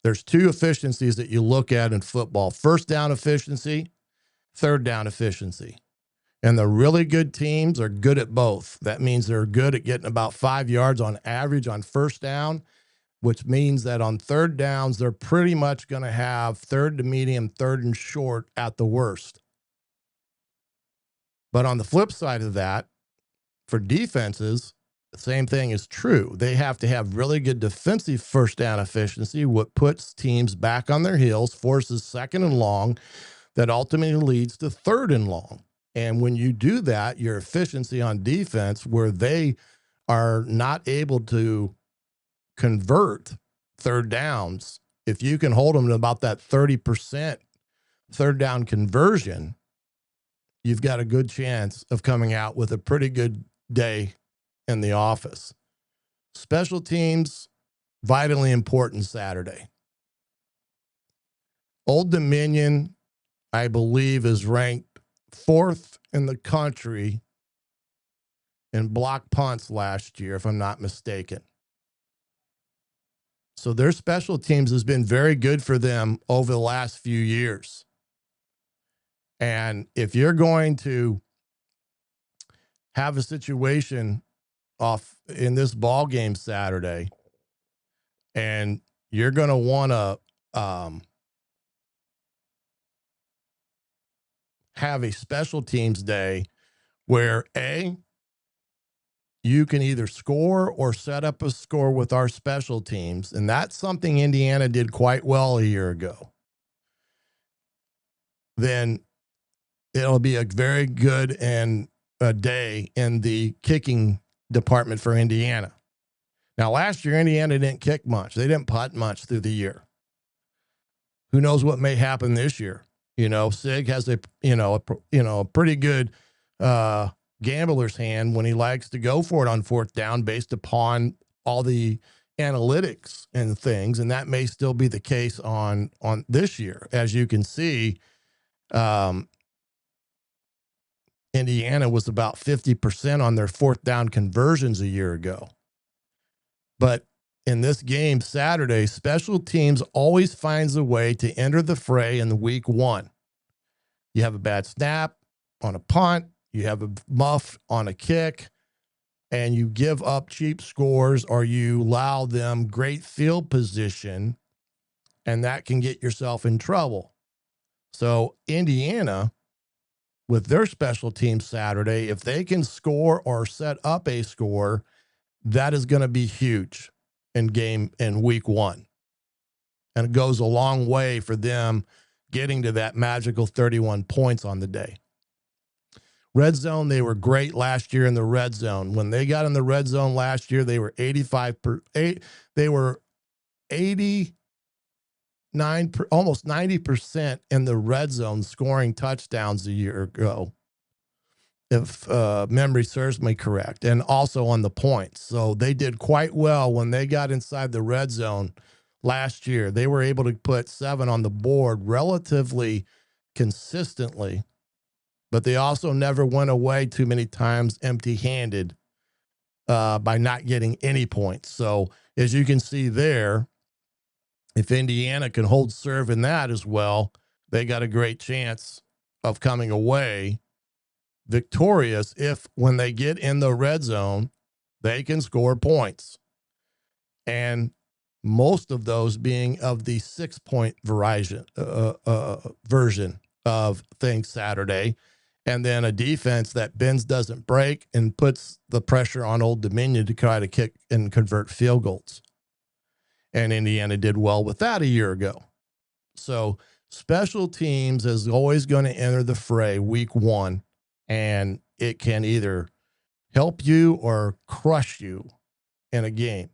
There's two efficiencies that you look at in football: first down efficiency, third down efficiency. And the really good teams are good at both. That means they're good at getting about 5 yards on average on first down, which means that on third downs, they're pretty much going to have third to medium, third and short at the worst. But on the flip side of that, for defenses, the same thing is true. They have to have really good defensive first down efficiency, what puts teams back on their heels, forces second and long, that ultimately leads to third and long. And when you do that, your efficiency on defense, where they are not able to convert third downs, if you can hold them to about that 30% third down conversion, you've got a good chance of coming out with a pretty good day in the office. Special teams, vitally important Saturday. Old Dominion, I believe, is ranked 4th in the country in block punts last year, if I'm not mistaken. So their special teams has been very good for them over the last few years. And if you're going to have a situation off in this ball game Saturday, and you're going to want to have a special teams day where you can either score or set up a score with our special teams. And that's something Indiana did quite well a year ago. Then it'll be a very good day in the kicking department for Indiana. Now, last year, Indiana didn't kick much. They didn't punt much through the year. Who knows what may happen this year? Sig has a pretty good gambler's hand when he likes to go for it on fourth down based upon all the analytics and things. And that may still be the case on this year. As you can see, Indiana was about 50% on their fourth down conversions a year ago. But in this game Saturday, special teams always finds a way to enter the fray in the week one. You have a bad snap on a punt, you have a muff on a kick, and you give up cheap scores or you allow them great field position, and that can get yourself in trouble. So Indiana, with their special teams Saturday, if they can score or set up a score, that is going to be huge. in week 1. And it goes a long way for them getting to that magical 31 points on the day. Red zone, they were great last year in the red zone. When they got in the red zone last year, they were 89, almost 90% in the red zone scoring touchdowns a year ago, if memory serves me correct, and also on the points. So they did quite well when they got inside the red zone last year. They were able to put 7 on the board relatively consistently, but they also never went away too many times empty-handed by not getting any points. So as you can see there, if Indiana can hold serve in that as well, they got a great chance of coming away victorious if when they get in the red zone, they can score points. And most of those being of the 6-point version of things Saturday. And then a defense that bends doesn't break and puts the pressure on Old Dominion to try to kick and convert field goals. And Indiana did well with that a year ago. So special teams is always going to enter the fray week 1, and it can either help you or crush you in a game.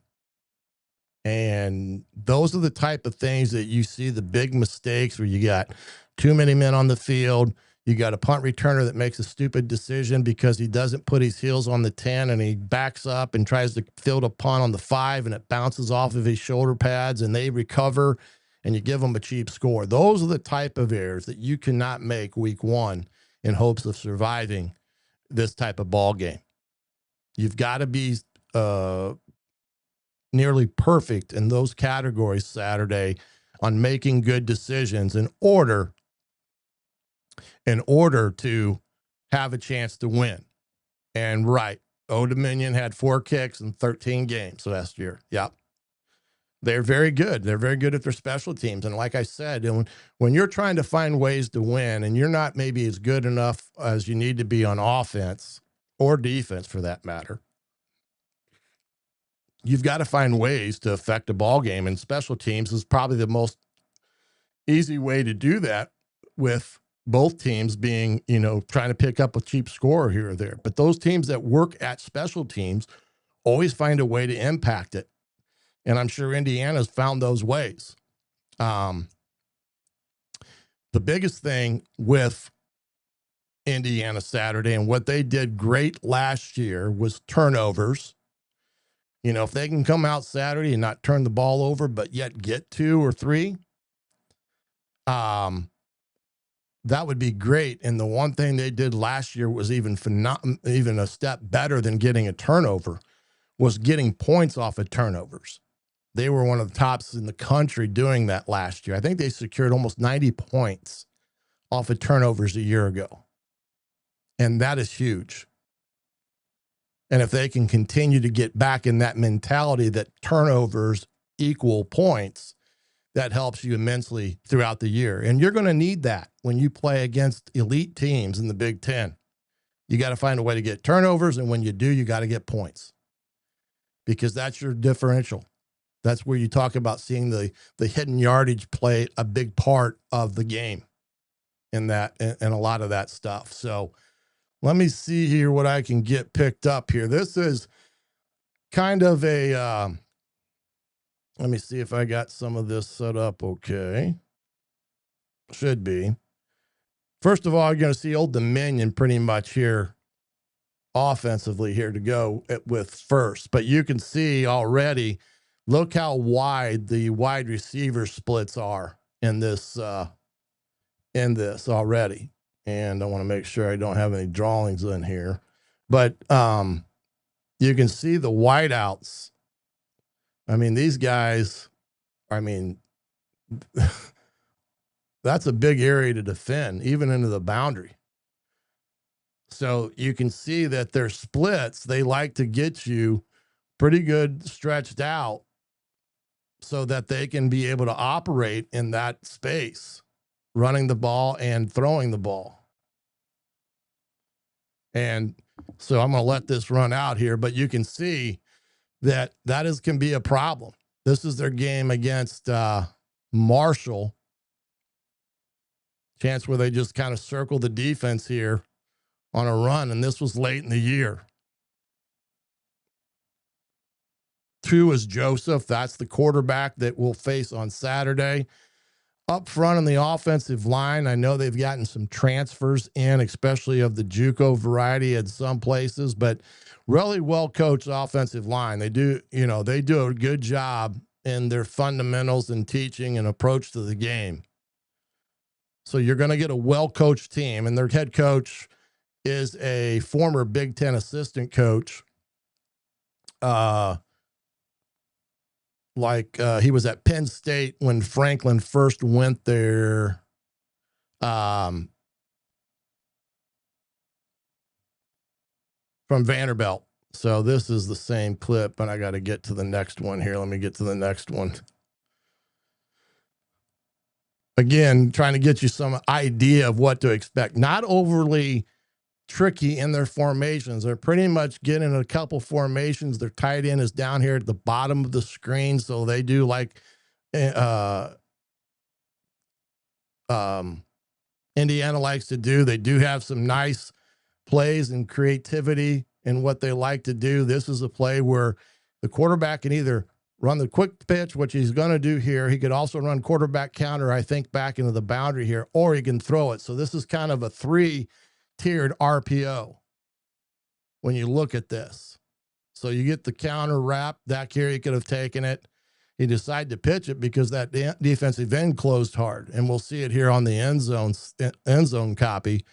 And those are the type of things that you see the big mistakes where you got too many men on the field. You got a punt returner that makes a stupid decision because he doesn't put his heels on the 10 and he backs up and tries to field a punt on the 5 and it bounces off of his shoulder pads and they recover and you give them a cheap score. Those are the type of errors that you cannot make week 1 in hopes of surviving this type of ball game. You've got to be nearly perfect in those categories Saturday on making good decisions in order to have a chance to win. And right, Old Dominion had 4 kicks in 13 games last year. Yep. They're very good. They're very good at their special teams. And like I said, when you're trying to find ways to win and you're not maybe as good enough as you need to be on offense or defense for that matter, you've got to find ways to affect a ball game. And special teams is probably the most easy way to do that, with both teams being, trying to pick up a cheap score here or there. But those teams that work at special teams always find a way to impact it. And I'm sure Indiana's found those ways. The biggest thing with Indiana Saturday and what they did great last year was turnovers. If they can come out Saturday and not turn the ball over, but yet get 2 or 3, that would be great. And the one thing they did last year was even a step better than getting a turnover, was getting points off of turnovers. They were one of the tops in the country doing that last year. I think they secured almost 90 points off of turnovers a year ago. And that is huge. And if they can continue to get back in that mentality that turnovers equal points, that helps you immensely throughout the year. And you're going to need that when you play against elite teams in the Big Ten. You got to find a way to get turnovers. And when you do, you got to get points, because that's your differential. That's where you talk about seeing the hidden yardage play a big part of the game in that, and a lot of that stuff. So let me see here what I can get picked up here. This is kind of a, let me see if I got some of this set up okay. Should be. First of all, you're going to see Old Dominion pretty much here offensively here to go with first. But you can see already, look how wide the wide receiver splits are in this already. And I want to make sure I don't have any drawings in here. But you can see the wideouts. I mean, these guys, that's a big area to defend, even into the boundary. So you can see that their splits, they like to get you pretty good stretched out so that they can be able to operate in that space, running the ball and throwing the ball. And so I'm going to let this run out here, but you can see that can be a problem. This is their game against Marshall. Chance where they just kind of circle the defense here on a run, and this was late in the year. 2 is Joseph. That's the quarterback that we'll face on Saturday. Up front on the offensive line, I know they've gotten some transfers in, especially of the JUCO variety at some places, but really well-coached offensive line. They do a good job in their fundamentals and teaching and approach to the game. So you're going to get a well-coached team, and their head coach is a former Big Ten assistant coach. He was at Penn State when Franklin first went there. From Vanderbilt. So this is the same clip, and I got to get to the next one here. Let me get to the next one. Again, trying to get you some idea of what to expect. Not overly tricky in their formations. They're pretty much getting a couple formations. Their tight end is down here at the bottom of the screen, so they do like Indiana likes to do. They do have some nice plays and creativity in what they like to do. This is a play where the quarterback can either run the quick pitch, which he's going to do here. He could also run quarterback counter, I think, back into the boundary here, or he can throw it. So this is kind of a 3-tiered RPO when you look at this. So you get the counter wrap. That here he could have taken it. He decided to pitch it because that defensive end closed hard, and we'll see it here on the end zone copy.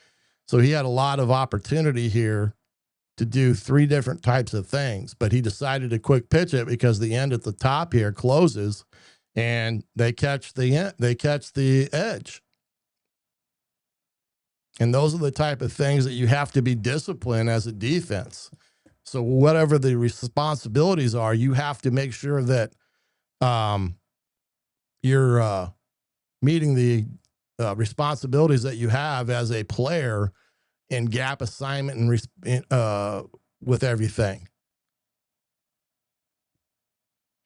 So he had a lot of opportunity here to do 3 different types of things, but he decided to quick pitch it because the end at the top here closes, and they catch the edge. And those are the type of things that you have to be disciplined as a defense. So whatever the responsibilities are, you have to make sure that you're meeting the responsibilities that you have as a player in gap assignment and with everything.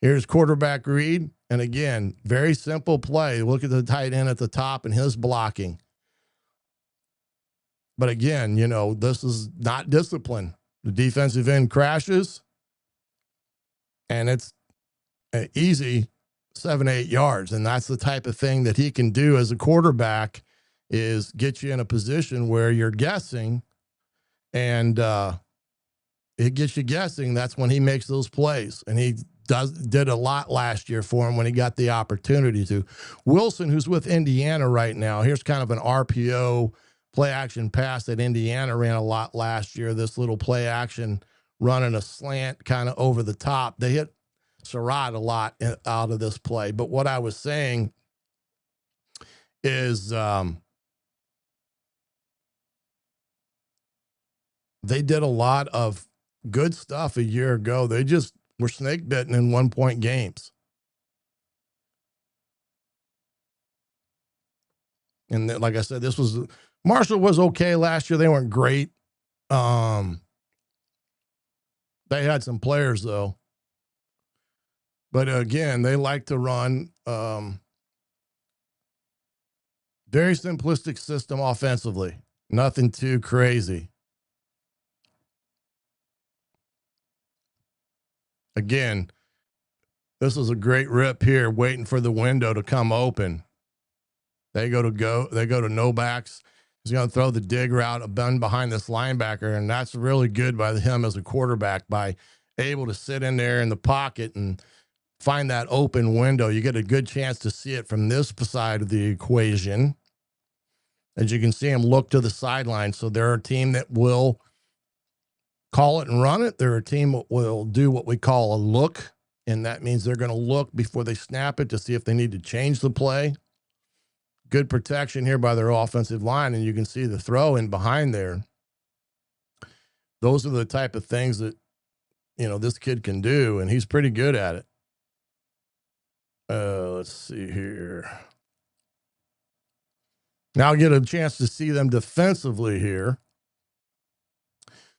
Here's quarterback read. And again, very simple play. Look at the tight end at the top and his blocking. But again, this is not discipline. The defensive end crashes, and it's an easy 7-8 yards. And that's the type of thing that he can do as a quarterback, is get you in a position where you're guessing, and it gets you guessing. That's when he makes those plays. And he did a lot last year for him when he got the opportunity to. Wilson, who's with Indiana right now, here's kind of an RPO play action pass that Indiana ran a lot last year. This little play action running a slant kind of over the top. They hit Surratt a lot out of this play. But what I was saying is they did a lot of good stuff a year ago. They just were snake bitten in 1-point games. And then, like I said, Marshall was okay last year. They weren't great. They had some players though. But again, they like to run very simplistic system offensively. Nothing too crazy. Again, this is a great rip here, waiting for the window to come open. They go to no backs. He's going to throw the dig route, a bend behind this linebacker, and that's really good by him as a quarterback, by able to sit in there in the pocket and find that open window. You get a good chance to see it from this side of the equation. As you can see him look to the sideline. So they're a team that will call it and run it. They're a team that will do what we call a look, and that means they're going to look before they snap it to see if they need to change the play. Good protection here by their offensive line, and you can see the throw in behind there. Those are the type of things that, this kid can do, and he's pretty good at it. Let's see here. Now I'll get a chance to see them defensively here.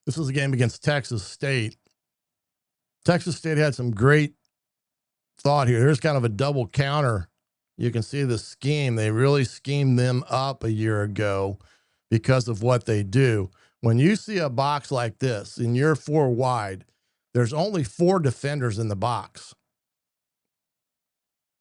This is a game against Texas State. Texas State had some great thought here. Here's kind of a double counter. You can see the scheme. They really schemed them up a year ago because of what they do. When you see a box like this and you're 4 wide, there's only 4 defenders in the box.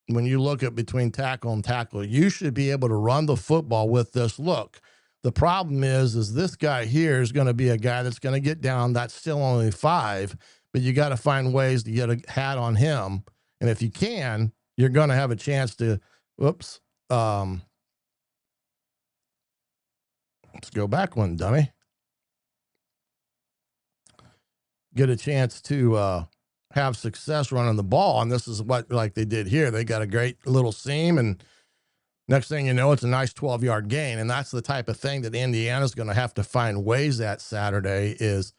When you look at between tackle and tackle, you should be able to run the football with this look. The problem is this guy here is going to be a guy that's going to get down. That's still only 5, but you got to find ways to get a hat on him. And if you can, you're going to have a chance to, let's go back one, dummy. Get a chance to have success running the ball. And this is what, like they did here. They got a great little seam, and next thing you know, it's a nice 12-yard gain. And that's the type of thing that Indiana's going to have to find ways at Saturday is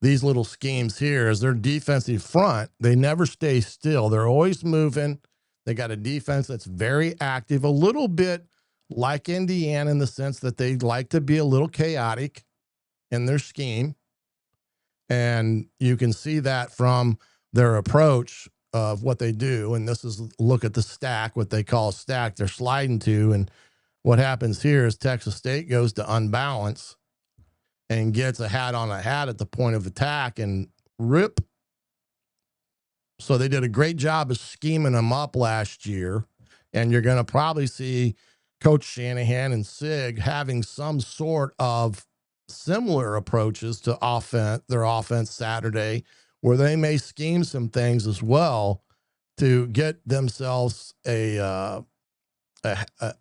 these little schemes here as their defensive front. They never stay still. They're always moving. They got a defense that's very active, a little bit like Indiana in the sense that they like to be a little chaotic in their scheme. And you can see that from their approach of what they do. And this is look at the stack, what they call a stack they're sliding to. And what happens here is Texas State goes to unbalance and gets a hat on a hat at the point of attack and rip. So they did a great job of scheming them up last year. And you're going to probably see Coach Shanahan and Sig having some sort of similar approaches to their offense Saturday, where they may scheme some things as well to get themselves an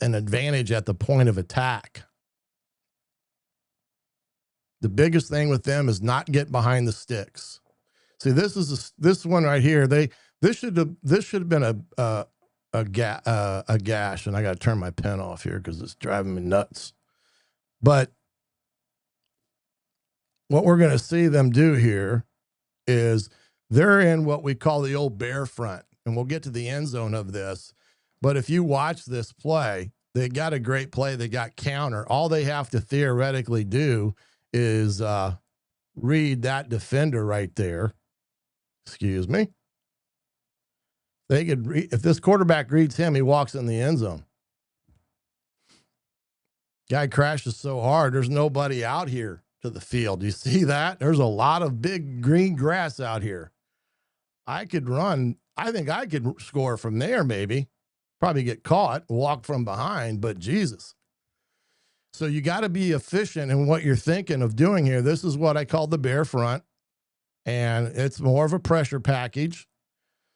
advantage at the point of attack. The biggest thing with them is not get behind the sticks. See, this one right here. This should have been a gash, and I got to turn my pen off here because it's driving me nuts. But what we're going to see them do here is they're in what we call the old bear front, and we'll get to the end zone of this. But if you watch this play, they got a great play. They got counter. All they have to theoretically do is read that defender right there. Excuse me. They could if this quarterback reads him, he walks in the end zone. Guy crashes so hard, there's nobody out here to the field. You see that? There's a lot of big green grass out here. I could run. I think I could score from there, maybe. Probably get caught, walk from behind, but Jesus. So you got to be efficient in what you're thinking of doing here. This is what I call the bear front, and it's more of a pressure package.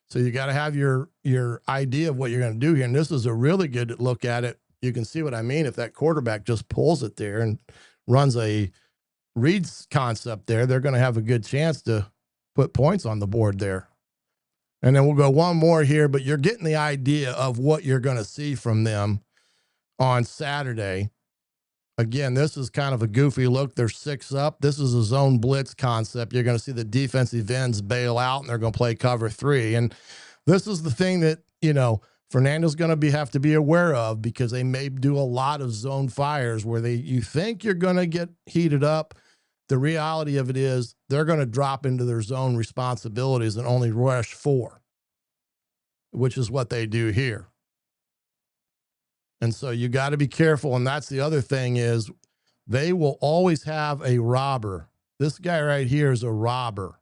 So you got to have your idea of what you're going to do here. And this is a really good look at it. You can see what I mean. If that quarterback just pulls it there and runs a reads concept there, they're going to have a good chance to put points on the board there. And then we'll go one more here, but you're getting the idea of what you're going to see from them on Saturday. Again, this is kind of a goofy look. They're 6 up. This is a zone blitz concept. You're going to see the defensive ends bail out, and they're going to play cover 3. And this is the thing that, Fernando's going to have to be aware of, because they may do a lot of zone fires where you think you're going to get heated up. The reality of it is they're going to drop into their zone responsibilities and only rush 4, which is what they do here. And so you got to be careful. And that's the other thing is they will always have a robber. This guy right here is a robber.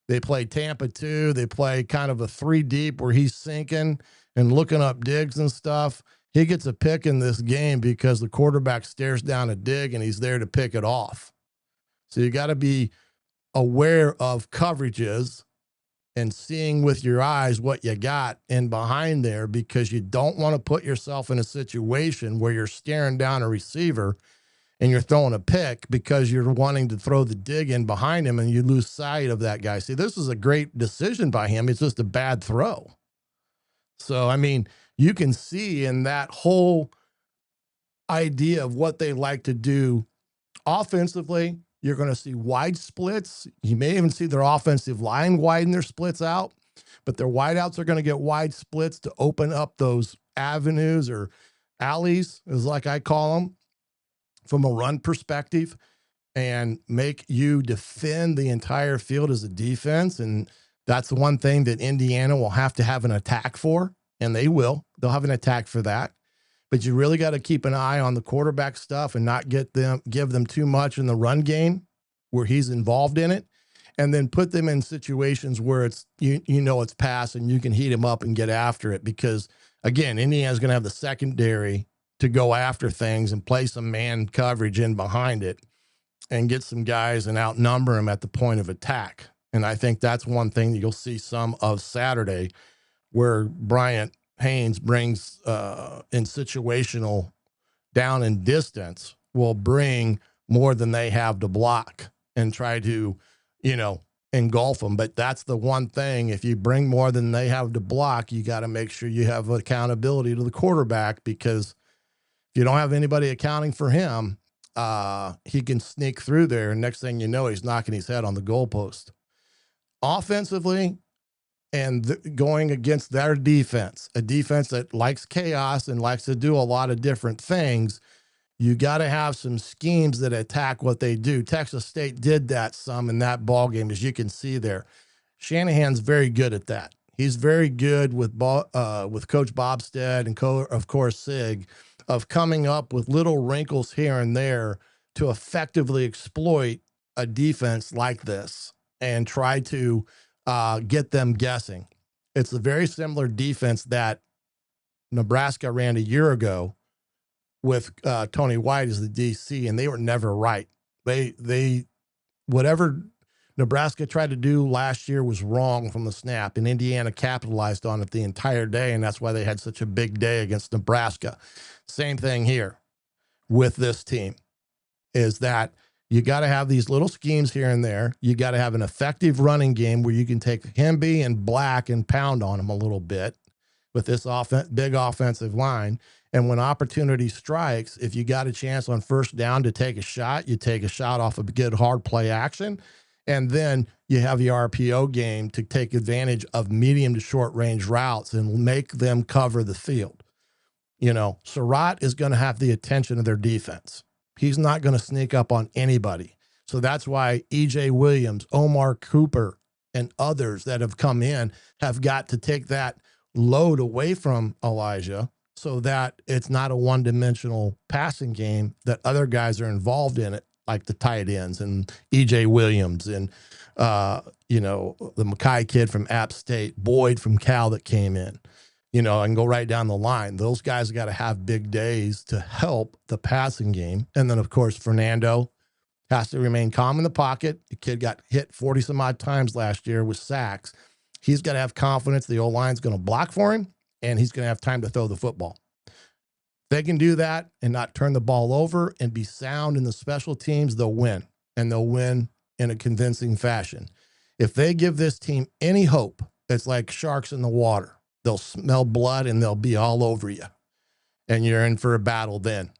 They play Tampa 2. They play kind of a 3 deep where he's sinking and looking up digs and stuff. He gets a pick in this game because the quarterback stares down a dig and he's there to pick it off. So you got to be aware of coverages and seeing with your eyes what you got in behind there, because you don't want to put yourself in a situation where you're staring down a receiver and you're throwing a pick because you're wanting to throw the dig in behind him and you lose sight of that guy. See, this is a great decision by him. It's just a bad throw. So, I mean, you can see in that whole idea of what they like to do offensively. You're going to see wide splits. You may even see their offensive line widen their splits out, but their wideouts are going to get wide splits to open up those avenues or alleys, is like I call them, from a run perspective. and make you defend the entire field as a defense. And that's the one thing that Indiana will have to have an attack for, and they will. They'll have an attack for that. But you really got to keep an eye on the quarterback stuff and not give them too much in the run game where he's involved in it, and then put them in situations where it's it's pass and you can heat him up and get after it. Because again, Indiana's going to have the secondary to go after things and play some man coverage in behind it and get some guys and outnumber them at the point of attack. And I think that's one thing that you'll see some of Saturday, where Bryant Haynes brings in situational down and distance will bring more than they have to block and try to, engulf them. But that's the one thing. If you bring more than they have to block, you got to make sure you have accountability to the quarterback, because if you don't have anybody accounting for him, he can sneak through there. And next thing you know, he's knocking his head on the goalpost. Offensively, and going against their defense, a defense that likes chaos and likes to do a lot of different things, you got to have some schemes that attack what they do. Texas State did that some in that ball game, as you can see there. Shanahan's very good at that. He's very good with Coach Bobstead and of course Sig, of coming up with little wrinkles here and there to effectively exploit a defense like this and try to get them guessing. It's a very similar defense that Nebraska ran a year ago with Tony White as the DC, and they were never right. They whatever Nebraska tried to do last year was wrong from the snap, and Indiana capitalized on it the entire day, and that's why they had such a big day against Nebraska. Same thing here with this team, is that you got to have these little schemes here and there. You got to have an effective running game where you can take Hemby and Black and pound on them a little bit with this big offensive line. And when opportunity strikes, if you got a chance on first down to take a shot, you take a shot off of a good hard play action. And then you have your RPO game to take advantage of medium to short range routes and make them cover the field. Surratt is going to have the attention of their defense. He's not going to sneak up on anybody. So that's why EJ Williams, Omar Cooper, and others that have come in have got to take that load away from Elijah, so that it's not a one-dimensional passing game, that other guys are involved in it, like the tight ends and EJ Williams and, the Mackay kid from App State, Boyd from Cal that came in, and go right down the line. Those guys got to have big days to help the passing game. And then, of course, Fernando has to remain calm in the pocket. The kid got hit 40 some odd times last year with sacks. He's got to have confidence the O-line's going to block for him, and he's going to have time to throw the football. If they can do that and not turn the ball over and be sound in the special teams, they'll win, and they'll win in a convincing fashion. If they give this team any hope, it's like sharks in the water. They'll smell blood and they'll be all over you, and you're in for a battle then.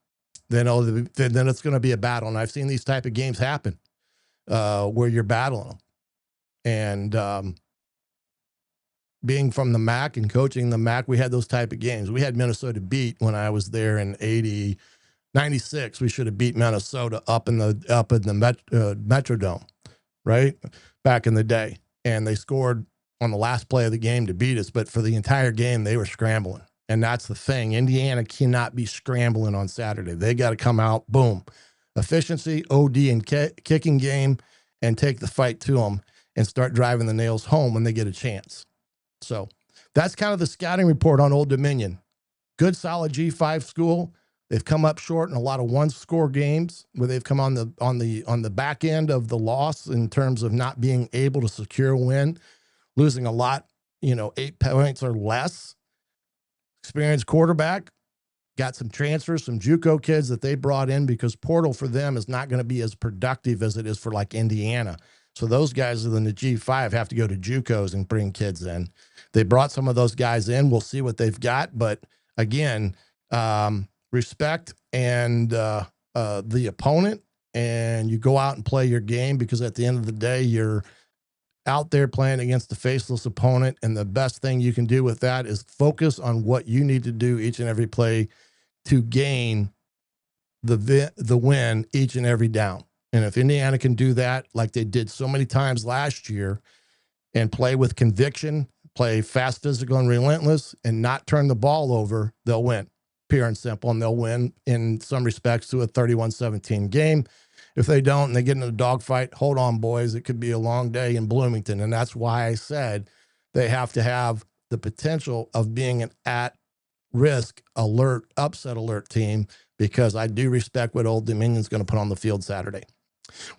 Then it's going to be a battle, and I've seen these type of games happen where you're battling them. And being from the MAC and coaching the MAC, we had those type of games. We had Minnesota beat when I was there in 96. We should have beat Minnesota up in the Metrodome, right? Back in the day. And they scored on the last play of the game to beat us. But for the entire game, they were scrambling. And that's the thing. Indiana cannot be scrambling on Saturday. They got to come out, boom. Efficiency, OD, and kicking game, and take the fight to them and start driving the nails home when they get a chance. So that's kind of the scouting report on Old Dominion. Good, solid G5 school. They've come up short in a lot of one-score games where they've come on the back end of the loss in terms of not being able to secure a win, losing a lot, 8 points or less. Experienced quarterback, got some transfers, some JUCO kids that they brought in, because portal for them is not going to be as productive as it is for like Indiana. So those guys in the G5 have to go to JUCOs and bring kids in. They brought some of those guys in. We'll see what they've got. But again, respect and the opponent, and you go out and play your game, because at the end of the day, you're out there playing against the faceless opponent. And the best thing you can do with that is focus on what you need to do each and every play to gain the win each and every down. And if Indiana can do that like they did so many times last year and play with conviction, play fast, physical, and relentless, and not turn the ball over, they'll win. Pure and simple, and they'll win in some respects to a 31-17 game. If they don't and they get in a dogfight, hold on, boys. It could be a long day in Bloomington. And that's why I said they have to have the potential of being an at-risk alert, upset alert team, because I do respect what Old Dominion's going to put on the field Saturday.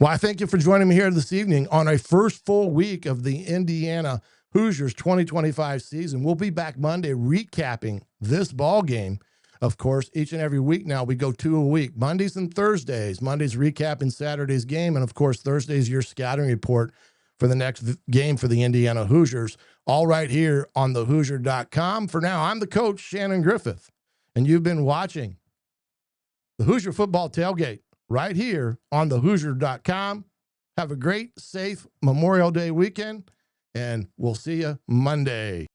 Well, I thank you for joining me here this evening on a first full week of the Indiana Hoosiers 2025 season. We'll be back Monday recapping this ball game. Of course, each and every week now, we go 2 a week, Mondays and Thursdays. Mondays recapping Saturday's game, and of course, Thursdays your scouting report for the next game for the Indiana Hoosiers, all right here on thehoosier.com. For now, I'm the coach, Shannon Griffith, and you've been watching the Hoosier Football Tailgate right here on thehoosier.com. Have a great, safe Memorial Day weekend, and we'll see you Monday.